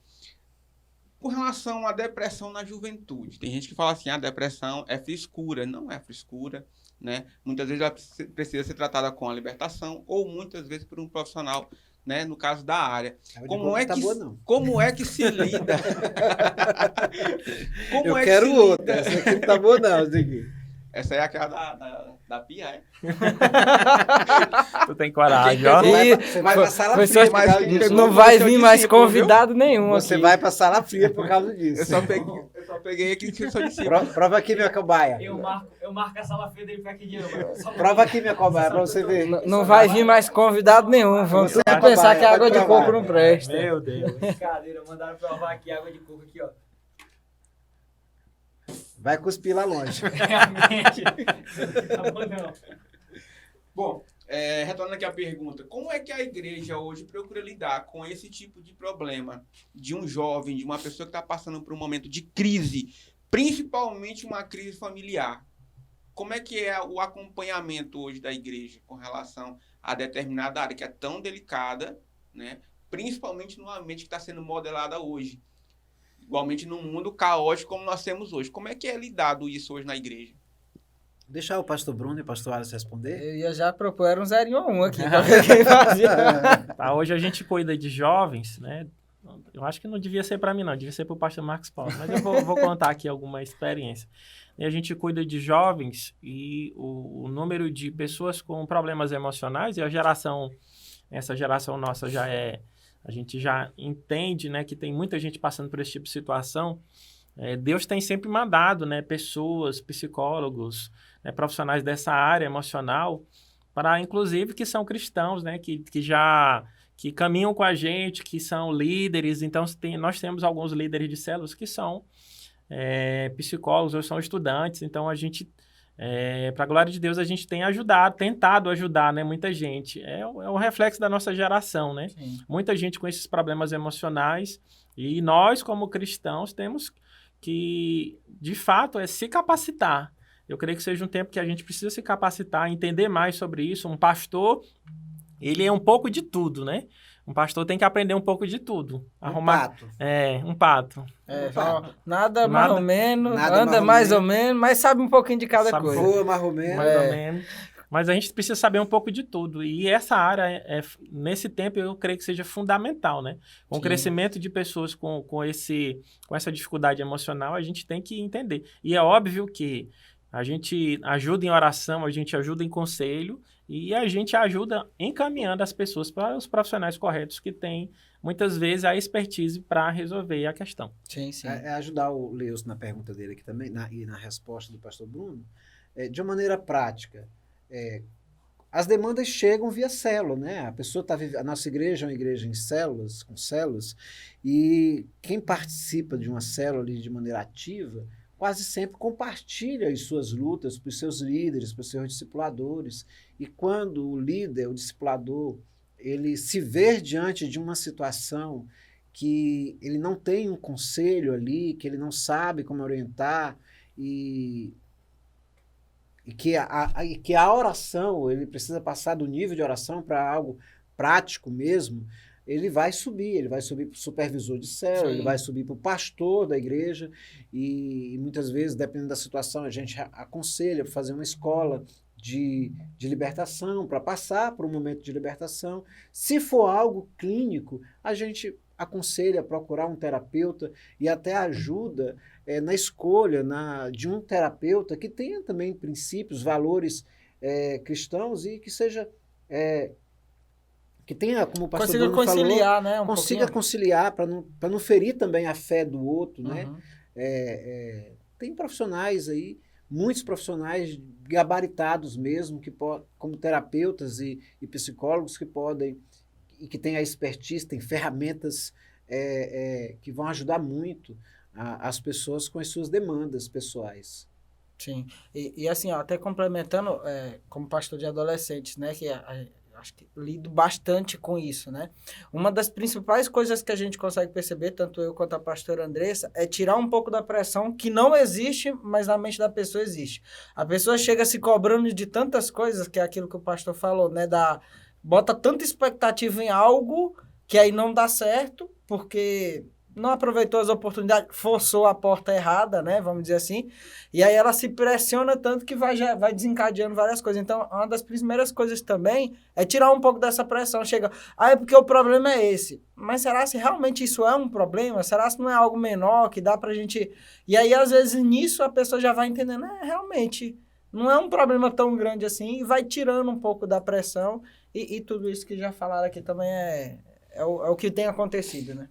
com relação à depressão na juventude. Tem gente que fala assim, a depressão é frescura. Não é frescura, né? Muitas vezes ela precisa ser tratada com a libertação ou muitas vezes por um profissional, né? No caso da área. Como é que se lida? Eu quero outra. Essa aqui não tá boa, não. Essa é aquela da pia, é? Tu tem coragem, ó. Você vai pra sala fria por causa disso. Não vai vir mais convidado nenhum. Você vai pra sala fria por causa disso. Eu só peguei aqui que eu sou de cima. Prova aqui, minha cobaia. Eu marco a sala fria dele pra aqui de novo. Prova aqui, minha cobaia, pra você ver. Não vai vir mais convidado nenhum. Vamos pensar que a água de coco não presta. Meu Deus. Brincadeira, mandaram provar aqui água de coco aqui, ó. Vai cuspir lá longe. Realmente. Tá bom, não. Bom, retornando aqui à pergunta, como é que a igreja hoje procura lidar com esse tipo de problema de um jovem, de uma pessoa que está passando por um momento de crise, principalmente uma crise familiar? Como é que é o acompanhamento hoje da igreja com relação a determinada área que é tão delicada, né? Principalmente numa mente que está sendo modelada hoje? igualmente num mundo caótico como nós temos hoje. Como é que é lidado isso hoje na igreja? Deixar o pastor Bruno e o pastor Alisson responder. Eu ia já propor, era um 0 ou 1 aqui, pra ver quem fazia. Tá, hoje a gente cuida de jovens, né? Eu acho que não devia ser para mim, não. Devia ser para o pastor Marcos Paulo. Mas eu vou contar aqui alguma experiência. E a gente cuida de jovens e o número de pessoas com problemas emocionais, e essa geração nossa a gente já entende, né, que tem muita gente passando por esse tipo de situação. Deus tem sempre mandado, né, pessoas, psicólogos, né, profissionais dessa área emocional, para inclusive que são cristãos, né, que caminham com a gente, que são líderes. Então, nós temos alguns líderes de células que são psicólogos ou são estudantes. Então, a gente, para a glória de Deus, a gente tem tentado ajudar, né, muita gente. É um reflexo da nossa geração, né? Sim. Muita gente com esses problemas emocionais. E nós, como cristãos, temos que, de fato, se capacitar. Eu creio que seja um tempo que a gente precisa se capacitar, entender mais sobre isso. Um pastor, ele é um pouco de tudo, né? Um pastor tem que aprender um pouco de tudo. Um pato. Um pato. Nada mais ou menos, nada anda mais ou menos, mas sabe um pouquinho de cada coisa. Voa mais ou menos. Mais ou menos. Mas a gente precisa saber um pouco de tudo. E essa área, nesse tempo, eu creio que seja fundamental, né? Com o crescimento de pessoas com essa dificuldade emocional, a gente tem que entender. E é óbvio que a gente ajuda em oração, a gente ajuda em conselho e a gente ajuda encaminhando as pessoas para os profissionais corretos que têm, muitas vezes, a expertise para resolver a questão. Sim, sim. Ajudar o Leus na pergunta dele aqui também, e na resposta do pastor Bruno, de uma maneira prática. As demandas chegam via célula, né? A nossa igreja é uma igreja em células, com células, e quem participa de uma célula ali de maneira ativa quase sempre compartilha as suas lutas para os seus líderes, para os seus discipuladores. E quando o líder, o discipulador, ele se vê diante de uma situação que ele não tem um conselho ali, que ele não sabe como orientar, e que a oração, ele precisa passar do nível de oração para algo prático mesmo, ele vai subir para o supervisor de célula, Sim. ele vai subir para o pastor da igreja, e muitas vezes, dependendo da situação, a gente aconselha para fazer uma escola de libertação, para passar por um momento de libertação. Se for algo clínico, a gente aconselha procurar um terapeuta e até ajuda na escolha de um terapeuta que tenha também princípios, valores cristãos e que seja... que tenha, como o pastor Consiga Bruno conciliar, falou, né? consiga pouquinho. conciliar para não ferir também a fé do outro, né? Uhum. Tem profissionais aí, muitos profissionais gabaritados mesmo, como terapeutas e psicólogos que podem, e que têm a expertise, têm ferramentas que vão ajudar muito as pessoas com as suas demandas pessoais. Sim. E assim, ó, até complementando, como pastor de adolescentes, né? Que acho que lido bastante com isso, né? Uma das principais coisas que a gente consegue perceber, tanto eu quanto a pastora Andressa, é tirar um pouco da pressão que não existe, mas na mente da pessoa existe. A pessoa chega se cobrando de tantas coisas, que é aquilo que o pastor falou, né? Bota tanta expectativa em algo que aí não dá certo, porque não aproveitou as oportunidades, forçou a porta errada, né? Vamos dizer assim. E aí ela se pressiona tanto que vai desencadeando várias coisas. Então, uma das primeiras coisas também é tirar um pouco dessa pressão. Chega, é porque o problema é esse. Mas será se realmente isso é um problema? Será se não é algo menor que dá pra gente... E aí, às vezes, nisso a pessoa já vai entendendo, realmente, não é um problema tão grande assim, e vai tirando um pouco da pressão. E tudo isso que já falaram aqui também é o que tem acontecido, né?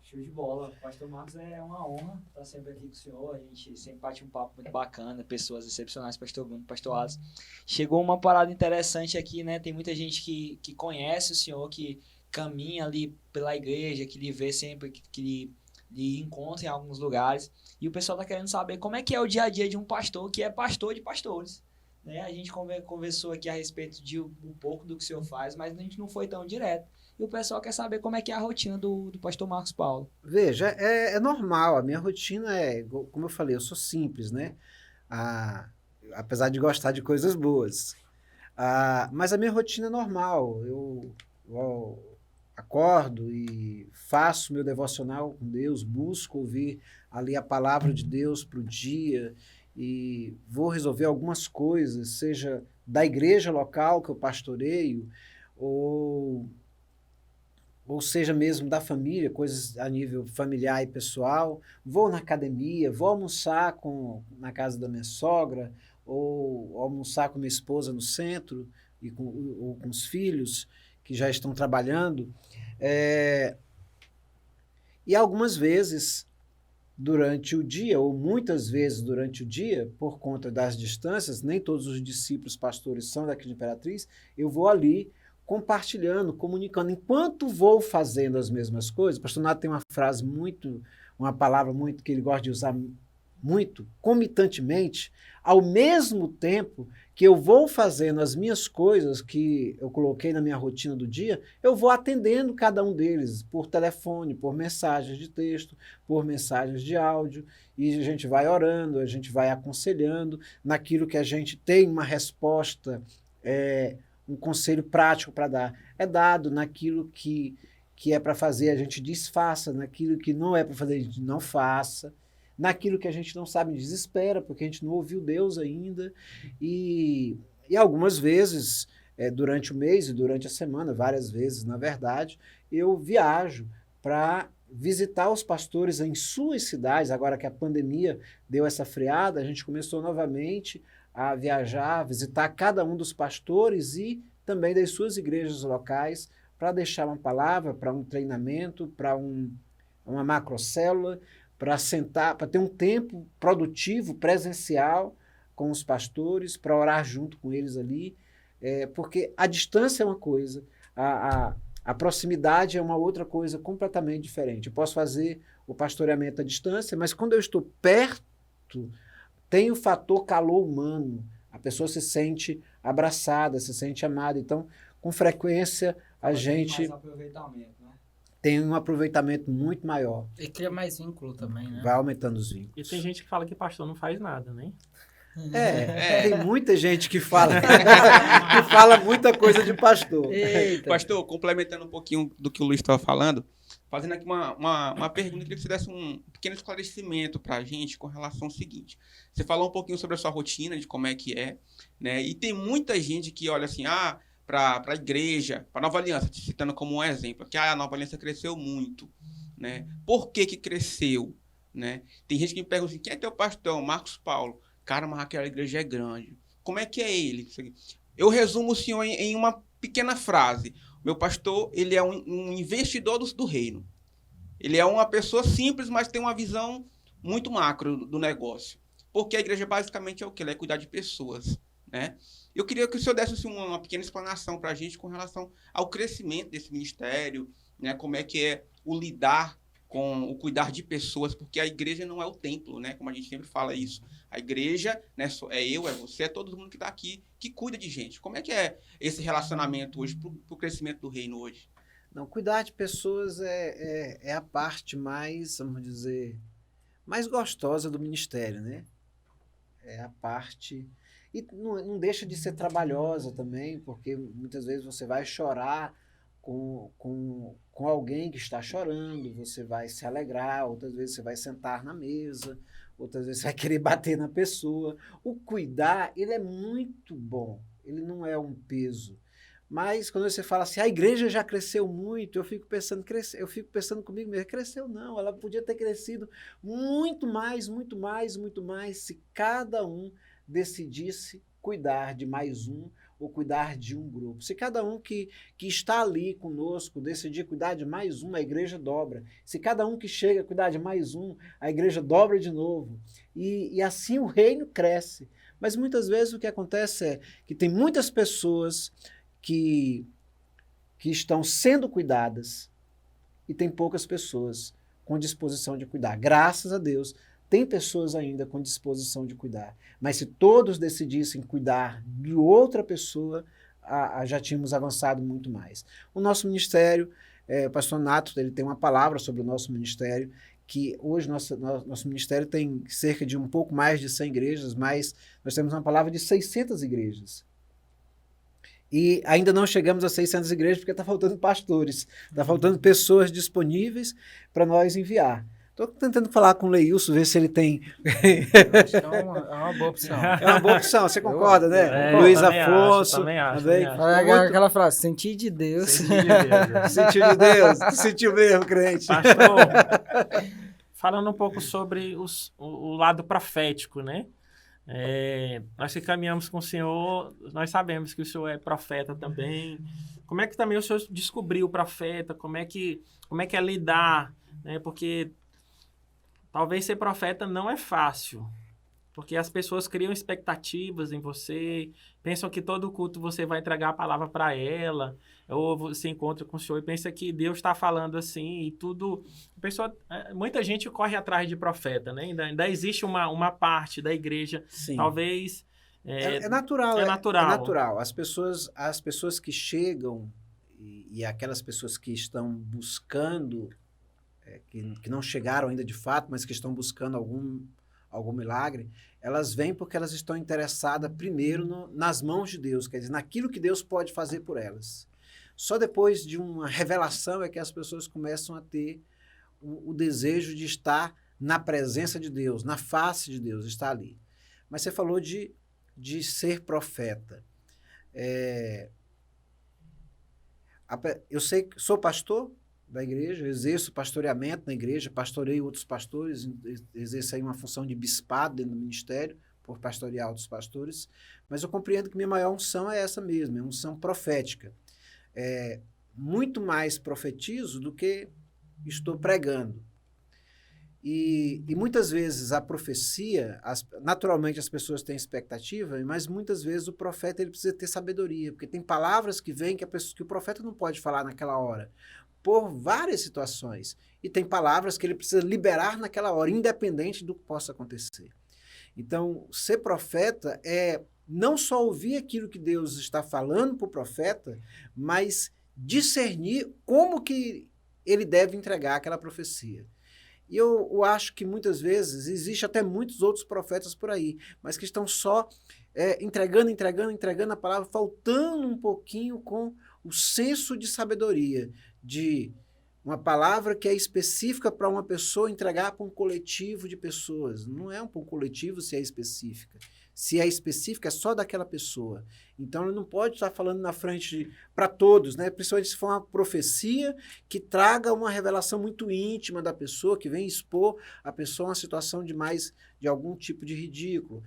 Show de bola. Pastor Marcos, é uma honra estar sempre aqui com o senhor. A gente sempre bate um papo muito bacana, pessoas excepcionais, pastor Bruno, pastor Alisson. Chegou uma parada interessante aqui, né? Tem muita gente que conhece o senhor, que caminha ali pela igreja, que lhe vê sempre, que lhe encontra em alguns lugares. E o pessoal tá querendo saber como é que é o dia a dia de um pastor que é pastor de pastores. Né? A gente conversou aqui a respeito de um pouco do que o senhor faz, mas a gente não foi tão direto. E o pessoal quer saber como é que é a rotina do pastor Marcos Paulo. Veja, é normal. A minha rotina como eu falei, eu sou simples, né? Apesar de gostar de coisas boas. Mas a minha rotina é normal. Eu acordo e faço meu devocional com Deus, busco ouvir ali a palavra de Deus para o dia e vou resolver algumas coisas, seja da igreja local que eu pastoreio, ou seja mesmo da família, coisas a nível familiar e pessoal, vou na academia, vou almoçar na casa da minha sogra, ou almoçar com minha esposa no centro, ou com os filhos que já estão trabalhando. E algumas vezes durante o dia, ou muitas vezes durante o dia, por conta das distâncias, nem todos os discípulos pastores são daqui de Imperatriz, eu vou ali compartilhando, comunicando. Enquanto vou fazendo as mesmas coisas, o pastor Nato tem uma palavra muito que ele gosta de usar muito, comitantemente, ao mesmo tempo que eu vou fazendo as minhas coisas que eu coloquei na minha rotina do dia, eu vou atendendo cada um deles por telefone, por mensagens de texto, por mensagens de áudio, e a gente vai orando, a gente vai aconselhando naquilo que a gente tem uma resposta, um conselho prático para dar. É dado naquilo que é para fazer, a gente desfaça, naquilo que não é para fazer, a gente não faça. Naquilo que a gente não sabe, desespera, porque a gente não ouviu Deus ainda. E algumas vezes, durante o mês e durante a semana, várias vezes, na verdade, eu viajo para visitar os pastores em suas cidades. Agora que a pandemia deu essa freada, a gente começou novamente a viajar, visitar cada um dos pastores e também das suas igrejas locais, para deixar uma palavra, para um treinamento, para uma macrocélula, para sentar, para ter um tempo produtivo, presencial com os pastores, para orar junto com eles ali, porque a distância é uma coisa, a proximidade é uma outra coisa completamente diferente. Eu posso fazer o pastoreamento à distância, mas quando eu estou perto, tem o fator calor humano, a pessoa se sente abraçada, se sente amada. Então, com frequência, a gente mais aproveitamento, né? tem um aproveitamento muito maior. E cria mais vínculo também, né? Vai aumentando os E vínculos. tem gente que fala que pastor não faz nada, né? Tem muita gente que fala que fala muita coisa de pastor. Eita. Pastor, complementando um pouquinho do que o Luiz estava falando, fazendo aqui uma pergunta, queria que você desse um pequeno esclarecimento para a gente com relação ao seguinte. Você falou um pouquinho sobre a sua rotina, de como é que é, né? E tem muita gente que olha assim, para a igreja, para a Nova Aliança, te citando como um exemplo, que a Nova Aliança cresceu muito, né? Por que cresceu, né? Tem gente que me pergunta assim, quem é teu pastor? Marcos Paulo. Cara, mas aquela igreja é grande. Como é que é ele? Eu resumo o senhor em uma pequena frase. Meu pastor, ele é um investidor do reino. Ele é uma pessoa simples, mas tem uma visão muito macro do negócio. Porque a igreja basicamente é o quê? Ela é cuidar de pessoas, né? Eu queria que o senhor desse uma pequena explanação para a gente com relação ao crescimento desse ministério, né? Como é que é o lidar com o cuidar de pessoas, porque a igreja não é o templo, né? Como a gente sempre fala isso. A igreja, né, é eu, é você, é todo mundo que está aqui, que cuida de gente. Como é que é esse relacionamento hoje para o crescimento do reino hoje? Não, cuidar de pessoas é a parte mais, vamos dizer, mais gostosa do ministério, né? É a parte... E não deixa de ser trabalhosa também, porque muitas vezes você vai chorar com alguém que está chorando, você vai se alegrar, outras vezes você vai sentar na mesa, outras vezes você vai querer bater na pessoa. O cuidar, ele é muito bom, ele não é um peso. Mas quando você fala assim, a igreja já cresceu muito, eu fico pensando comigo mesmo, cresceu não, ela podia ter crescido muito mais, muito mais, muito mais, se cada um decidisse cuidar de mais um, ou cuidar de um grupo. Se cada um que está ali conosco decidir cuidar de mais um, a igreja dobra. Se cada um que chega cuidar de mais um, a igreja dobra de novo. E assim o reino cresce. Mas muitas vezes o que acontece é que tem muitas pessoas que estão sendo cuidadas e tem poucas pessoas com disposição de cuidar. Graças a Deus, tem pessoas ainda com disposição de cuidar. Mas se todos decidissem cuidar de outra pessoa, já tínhamos avançado muito mais. O nosso ministério, o pastor Nato, ele tem uma palavra sobre o nosso ministério, que hoje nosso ministério tem cerca de um pouco mais de 100 igrejas, mas nós temos uma palavra de 600 igrejas. E ainda não chegamos a 600 igrejas porque está faltando pastores, está faltando pessoas disponíveis para nós enviar. Estou tentando falar com o Leilson, ver se ele tem... Eu acho que é uma boa opção. É uma boa opção, você concorda, né? É, Luiz também acho, Afonso, também acho, também. também acho. Olha aquela frase, sentir de Deus. Sentir de Deus. Sentiu de Deus, sentiu mesmo, crente. Pastor, falando um pouco sobre o lado profético, né? Nós que caminhamos com o Senhor, nós sabemos que o Senhor é profeta também. Como é que também o Senhor descobriu o profeta? Como é que é lidar? Né? Porque talvez ser profeta não é fácil. Porque as pessoas criam expectativas em você, pensam que todo culto você vai entregar a palavra para ela, ou você encontra com o Senhor e pensa que Deus está falando assim, e tudo... muita gente corre atrás de profeta, né? Ainda existe uma parte da igreja, Sim. talvez... É natural. É natural. É natural. As pessoas que chegam e aquelas pessoas que estão buscando, que não chegaram ainda de fato, mas que estão buscando algum milagre, elas vêm porque elas estão interessadas primeiro nas mãos de Deus, quer dizer, naquilo que Deus pode fazer por elas. Só depois de uma revelação é que as pessoas começam a ter o desejo de estar na presença de Deus, na face de Deus, estar ali. Mas você falou de ser profeta. Eu sei que sou pastor da igreja, exerço pastoreamento na igreja, pastoreio outros pastores, exerço aí uma função de bispado dentro do ministério, por pastorear outros pastores, mas eu compreendo que minha maior unção é essa mesmo, é uma unção profética. Muito mais profetizo do que estou pregando. E muitas vezes a profecia, naturalmente as pessoas têm expectativa, mas muitas vezes o profeta ele precisa ter sabedoria, porque tem palavras que vêm que o profeta não pode falar naquela hora, por várias situações. E tem palavras que ele precisa liberar naquela hora, independente do que possa acontecer. Então, ser profeta é não só ouvir aquilo que Deus está falando para o profeta, mas discernir como que ele deve entregar aquela profecia. E eu acho que muitas vezes existe até muitos outros profetas por aí, mas que estão só entregando a palavra, faltando um pouquinho com o senso de sabedoria, de uma palavra que é específica para uma pessoa entregar para um coletivo de pessoas. Não é para um coletivo se é específica. Se é específica, é só daquela pessoa. Então, ele não pode estar falando na frente para todos, né? Principalmente se for uma profecia que traga uma revelação muito íntima da pessoa, que vem expor a pessoa a uma situação de algum tipo de ridículo.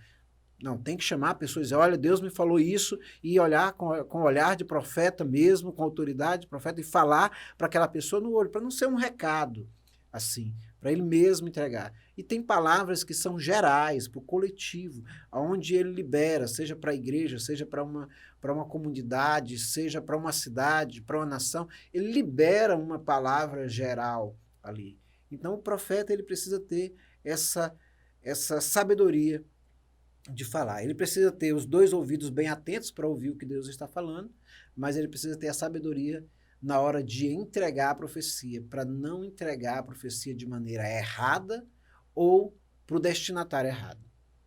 Não, tem que chamar a pessoa e dizer, olha, Deus me falou isso, e olhar com o olhar de profeta mesmo, com autoridade de profeta, e falar para aquela pessoa no olho, para não ser um recado, assim, para ele mesmo entregar. E tem palavras que são gerais, para o coletivo, onde ele libera, seja para a igreja, seja para uma comunidade, seja para uma cidade, para uma nação, ele libera uma palavra geral ali. Então, o profeta ele precisa ter essa sabedoria de falar. Ele precisa ter os dois ouvidos bem atentos para ouvir o que Deus está falando, mas ele precisa ter a sabedoria na hora de entregar a profecia, para não entregar a profecia de maneira errada ou para o destinatário errado.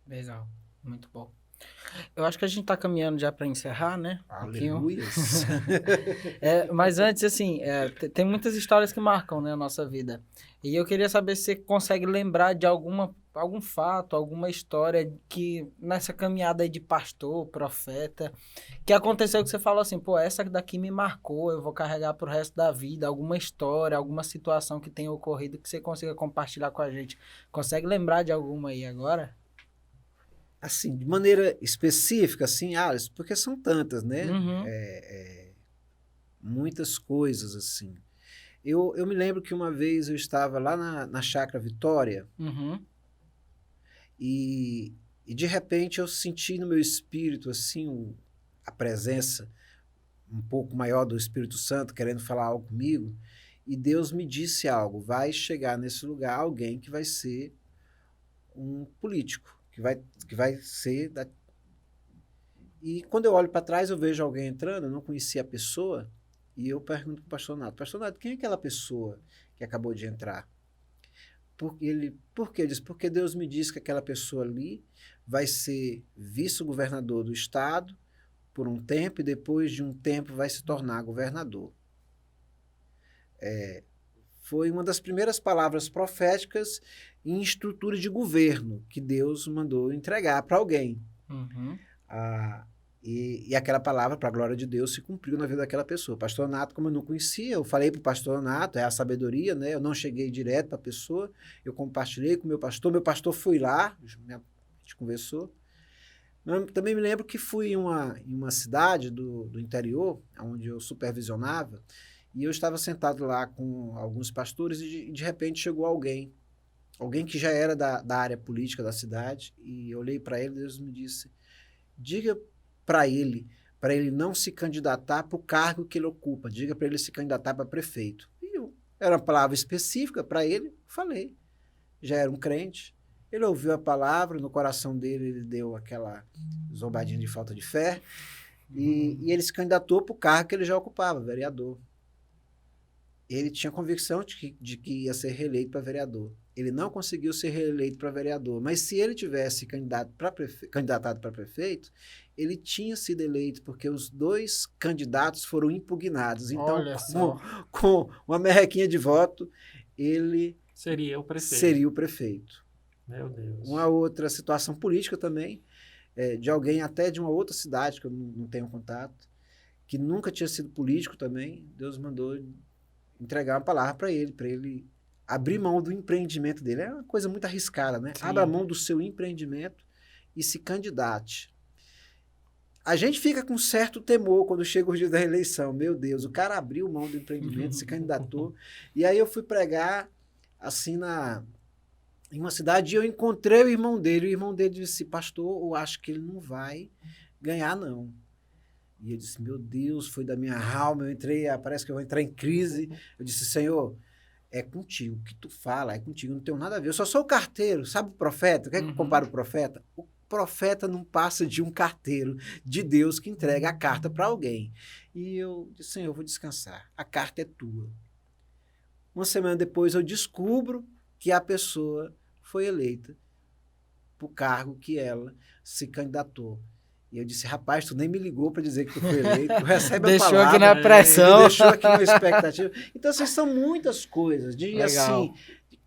Legal, muito bom. Eu acho que a gente está caminhando já para encerrar, né? Aleluia. Mas antes, assim, tem muitas histórias que marcam, né, a nossa vida. E eu queria saber se você consegue lembrar de algum fato, alguma história que nessa caminhada aí de pastor, profeta, que aconteceu que você falou assim, pô, essa daqui me marcou, eu vou carregar pro resto da vida, alguma história, alguma situação que tenha ocorrido que você consiga compartilhar com a gente. Consegue lembrar de alguma aí agora? Assim, de maneira específica, assim, Alisson, porque são tantas, né? Uhum. Muitas coisas, assim. Eu me lembro que uma vez eu estava lá na Chácara Vitória, Uhum. e de repente eu senti no meu espírito, assim, a presença um pouco maior do Espírito Santo querendo falar algo comigo, e Deus me disse algo, vai chegar nesse lugar alguém que vai ser um político, que vai ser... E quando eu olho para trás, eu vejo alguém entrando, eu não conhecia a pessoa, e eu pergunto para o pastor Nato, quem é aquela pessoa que acabou de entrar? Por quê? Ele disse, porque Deus me disse que aquela pessoa ali vai ser vice-governador do estado, por um tempo e depois de um tempo vai se tornar governador. Foi uma das primeiras palavras proféticas em estrutura de governo que Deus mandou entregar para alguém. Uhum. E aquela palavra, para a glória de Deus, se cumpriu na vida daquela pessoa. Pastor Nato, como eu não conhecia, eu falei para o pastor Nato, é a sabedoria, né? Eu não cheguei direto para a pessoa, eu compartilhei com o meu pastor foi lá, a gente conversou. Eu também me lembro que fui em uma cidade do interior, onde eu supervisionava, e eu estava sentado lá com alguns pastores e de repente chegou alguém que já era da área política da cidade, e eu olhei para ele e Deus me disse, diga para ele não se candidatar para o cargo que ele ocupa, diga para ele se candidatar para prefeito. E era uma palavra específica para ele, falei. Já era um crente, ele ouviu a palavra, no coração dele ele deu aquela zombadinha de falta de fé, e ele se candidatou para o cargo que ele já ocupava, vereador. Ele tinha convicção de que ia ser reeleito para vereador. Ele não conseguiu ser reeleito para vereador, mas se ele tivesse candidatado para prefeito, ele tinha sido eleito, porque os 2 candidatos foram impugnados. Então, com uma merrequinha de voto, ele Seria o prefeito. seria o prefeito. Meu Deus. Uma outra situação política também, de alguém até de uma outra cidade, que eu não tenho contato, que nunca tinha sido político também, Deus mandou entregar uma palavra para ele abrir mão do empreendimento dele. É uma coisa muito arriscada, né? Sim. Abra mão do seu empreendimento e se candidate. A gente fica com certo temor quando chega o dia da eleição. Meu Deus, o cara abriu mão do empreendimento, se candidatou. E aí eu fui pregar, assim, em uma cidade, e eu encontrei o irmão dele. O irmão dele disse, pastor, eu acho que ele não vai ganhar, não. E eu disse, meu Deus, foi da minha alma, parece que eu vou entrar em crise. Eu disse, Senhor, é contigo, o que tu fala é contigo, não tenho nada a ver. Eu só sou o carteiro, sabe o profeta? Quer que eu compare o profeta? O profeta não passa de um carteiro de Deus que entrega a carta para alguém. E eu disse, Senhor, eu vou descansar, a carta é tua. Uma semana depois eu descubro que a pessoa foi eleita para o cargo que ela se candidatou. E eu disse, rapaz, tu nem me ligou para dizer que tu foi eleito, tu recebe a palavra. Deixou aqui na pressão. Deixou aqui na expectativa. Então, assim, são muitas coisas, Legal. assim,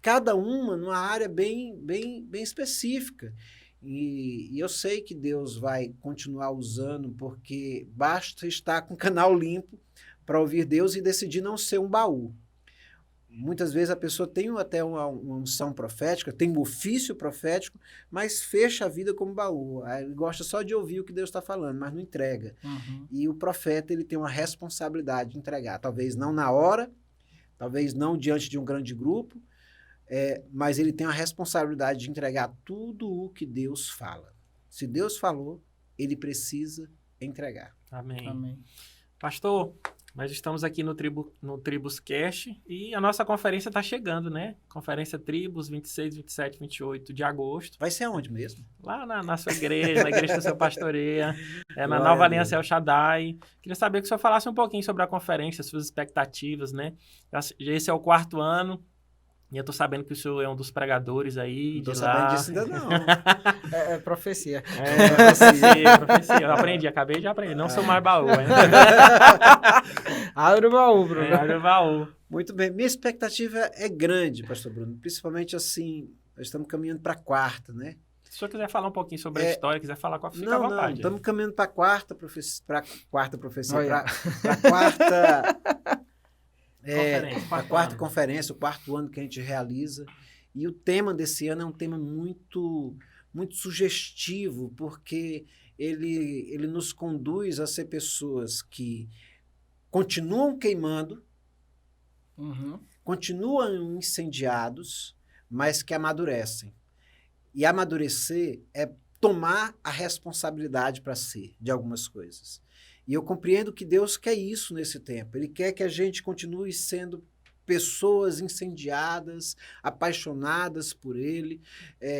cada uma numa área bem específica. E eu sei que Deus vai continuar usando, porque basta estar com o canal limpo para ouvir Deus e decidir não ser um baú. Muitas vezes a pessoa tem até uma unção profética, tem um ofício profético, mas fecha a vida como baú. Ele gosta só de ouvir o que Deus está falando, mas não entrega. Uhum. E o profeta ele tem uma responsabilidade de entregar. Talvez não na hora, talvez não diante de um grande grupo, mas ele tem a responsabilidade de entregar tudo o que Deus fala. Se Deus falou, ele precisa entregar. Amém. Amém. Pastor, nós estamos aqui no Tribus Cast e a nossa conferência está chegando, né? Conferência Tribus, 26, 27, 28 de agosto. Vai ser aonde mesmo? Lá na sua igreja, na igreja do seu pastoreia, na Glória Nova a Aliança Deus. El Shaddai. Queria saber que o senhor falasse um pouquinho sobre a conferência, suas expectativas, né? Esse é o 4º ano. E eu tô sabendo que o senhor é um dos pregadores aí Não tô de sabendo lá. disso ainda não. É profecia. Profecia. Eu acabei de aprender. Não sou mais baú ainda. Abre o baú, Bruno. Abre o baú. Muito bem. Minha expectativa é grande, pastor Bruno. Principalmente assim, nós estamos caminhando para a 4ª, né? Se o senhor quiser falar um pouquinho sobre a história, quiser falar, fica à Não, vontade. estamos caminhando para a 4ª profecia, para a 4ª profecia, Olha. para a 4ª... Conferência, a 4ª conferência, o 4º ano que a gente realiza. E o tema desse ano é um tema muito, muito sugestivo, porque ele nos conduz a ser pessoas que continuam queimando, Uhum. continuam incendiados, mas que amadurecem. E amadurecer é tomar a responsabilidade para si de algumas coisas. E eu compreendo que Deus quer isso nesse tempo. Ele quer que a gente continue sendo pessoas incendiadas, apaixonadas por Ele,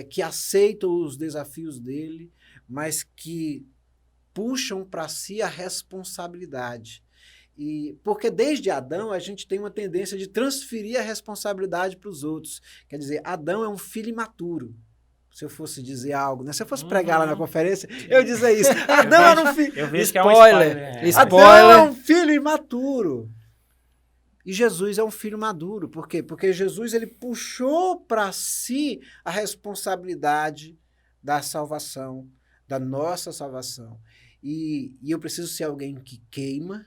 que aceitam os desafios dEle, mas que puxam para si a responsabilidade. Porque desde Adão a gente tem uma tendência de transferir a responsabilidade para os outros. Quer dizer, Adão é um filho imaturo. se eu fosse dizer algo, né? Se eu fosse pregar lá na conferência, eu dizer isso. Adão era um filho... Eu vejo que é um Spoiler. spoiler. Adão é um filho imaturo. E Jesus é um filho maduro. Por quê? Porque Jesus ele puxou para si a responsabilidade da salvação, da nossa salvação. E eu preciso ser alguém que queima,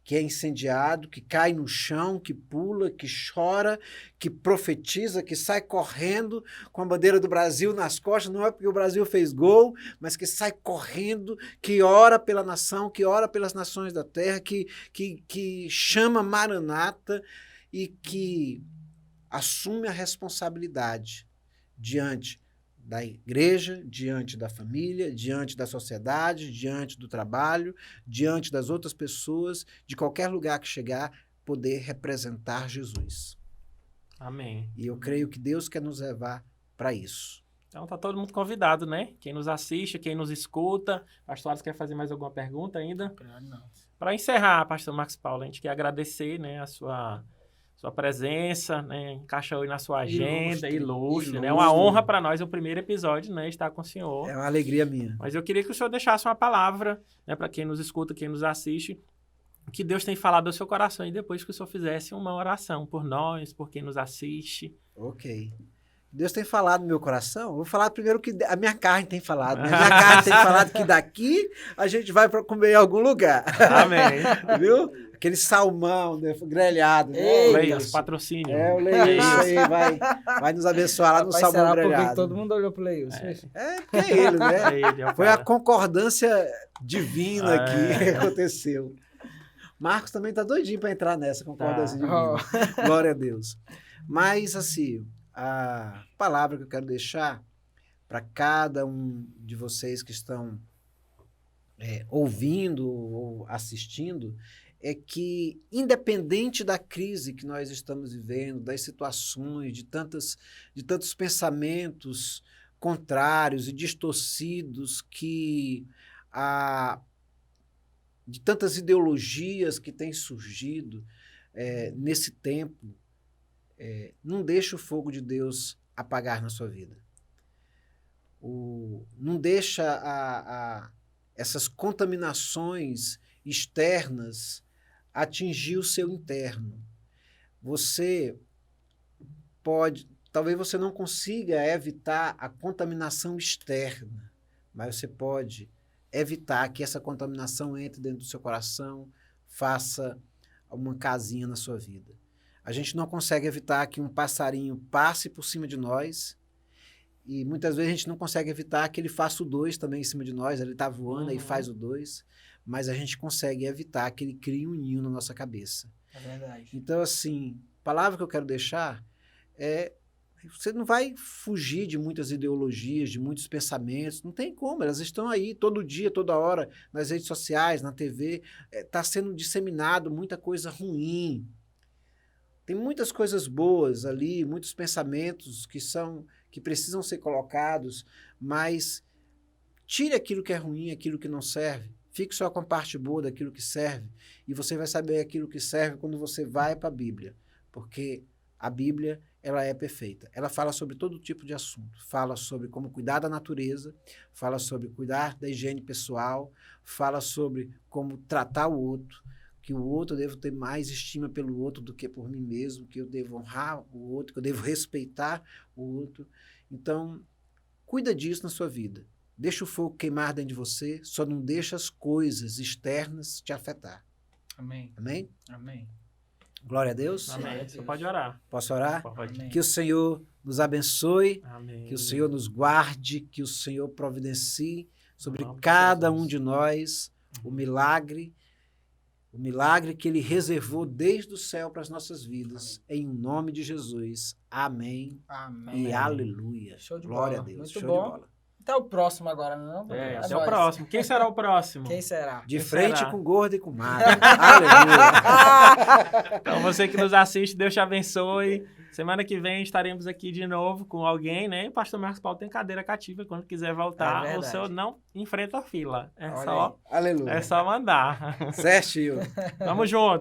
que é incendiado, que cai no chão, que pula, que chora, que profetiza, que sai correndo com a bandeira do Brasil nas costas, não é porque o Brasil fez gol, mas que sai correndo, que ora pela nação, que ora pelas nações da terra, que chama Maranata e que assume a responsabilidade diante da igreja, diante da família, diante da sociedade, diante do trabalho, diante das outras pessoas, de qualquer lugar que chegar, poder representar Jesus. Amém. E eu creio que Deus quer nos levar para isso. Então tá todo mundo convidado, né? Quem nos assiste, quem nos escuta. Pastor Alisson quer fazer mais alguma pergunta ainda? Não. Para encerrar, pastor Marcos Paulo, a gente quer agradecer, né, a sua presença, né, encaixa hoje na sua agenda, ilustre, né? É uma honra para nós o primeiro episódio, né, estar com o senhor. É uma alegria minha. Mas eu queria que o senhor deixasse uma palavra, né, para quem nos escuta, quem nos assiste, que Deus tem falado ao seu coração e depois que o senhor fizesse uma oração por nós, por quem nos assiste. Ok. Deus tem falado no meu coração. Eu vou falar primeiro que a minha carne tem falado. Né? A minha carne tem falado que daqui a gente vai para comer em algum lugar. Amém. Viu? Aquele salmão, né, grelhado. Ei, Né? Leios, patrocínio. É, o Leilson aí vai nos abençoar lá no Rapaz, salmão será porque grelhado. todo mundo olhou pro Leilson. Porque é ele, né? É ele, é o Foi a cara. concordância divina É. que aconteceu. Marcos também tá doidinho para entrar nessa concordância Tá. divina. Glória a Deus. Mas, assim, a palavra que eu quero deixar para cada um de vocês que estão ouvindo ou assistindo é que, independente da crise que nós estamos vivendo, das situações, de tantos pensamentos contrários e distorcidos, de tantas ideologias que têm surgido nesse tempo, não deixe o fogo de Deus apagar na sua vida. Não deixa essas contaminações externas atingir o seu interno. Talvez você não consiga evitar a contaminação externa, mas você pode evitar que essa contaminação entre dentro do seu coração, faça uma casinha na sua vida. A gente não consegue evitar que um passarinho passe por cima de nós e muitas vezes a gente não consegue evitar que ele faça o 2 também em cima de nós, ele está voando e faz o 2, mas a gente consegue evitar que ele crie um ninho na nossa cabeça. É verdade. Então, assim, a palavra que eu quero deixar é: você não vai fugir de muitas ideologias, de muitos pensamentos, não tem como, elas estão aí todo dia, toda hora, nas redes sociais, na TV, está sendo disseminado muita coisa ruim. Tem muitas coisas boas ali, muitos pensamentos que precisam ser colocados, mas tire aquilo que é ruim, aquilo que não serve. Fique só com a parte boa daquilo que serve. E você vai saber aquilo que serve quando você vai para a Bíblia. Porque a Bíblia, ela é perfeita. Ela fala sobre todo tipo de assunto. Fala sobre como cuidar da natureza, fala sobre cuidar da higiene pessoal, fala sobre como tratar o outro, que o outro eu devo ter mais estima pelo outro do que por mim mesmo, que eu devo honrar o outro, que eu devo respeitar o outro. Então, cuida disso na sua vida. Deixa o fogo queimar dentro de você, só não deixa as coisas externas te afetar. Amém. Amém? Amém. Glória a Deus. Amém. Você pode orar. Posso orar? Pode. Amém. Que o Senhor nos abençoe, Amém. que o Senhor nos guarde, que o Senhor providencie sobre Em nome de cada Jesus. um de nós o milagre que Ele reservou desde o céu para as nossas vidas. Em nome de Jesus. Amém. Amém. E aleluia. Show de Glória bola. a Deus. Muito Show bom. de bola. Até o próximo agora, não? Até o nóis. próximo. Quem será o próximo? Quem será? De Quem frente será? com gordo e com magro. Aleluia. Então, você que nos assiste, Deus te abençoe. Semana que vem estaremos aqui de novo com alguém, né? O pastor Marcos Paulo tem cadeira cativa. Quando quiser voltar, É o verdade. senhor não enfrenta a fila. Olha É Aleluia. só mandar. Certinho. Tamo junto.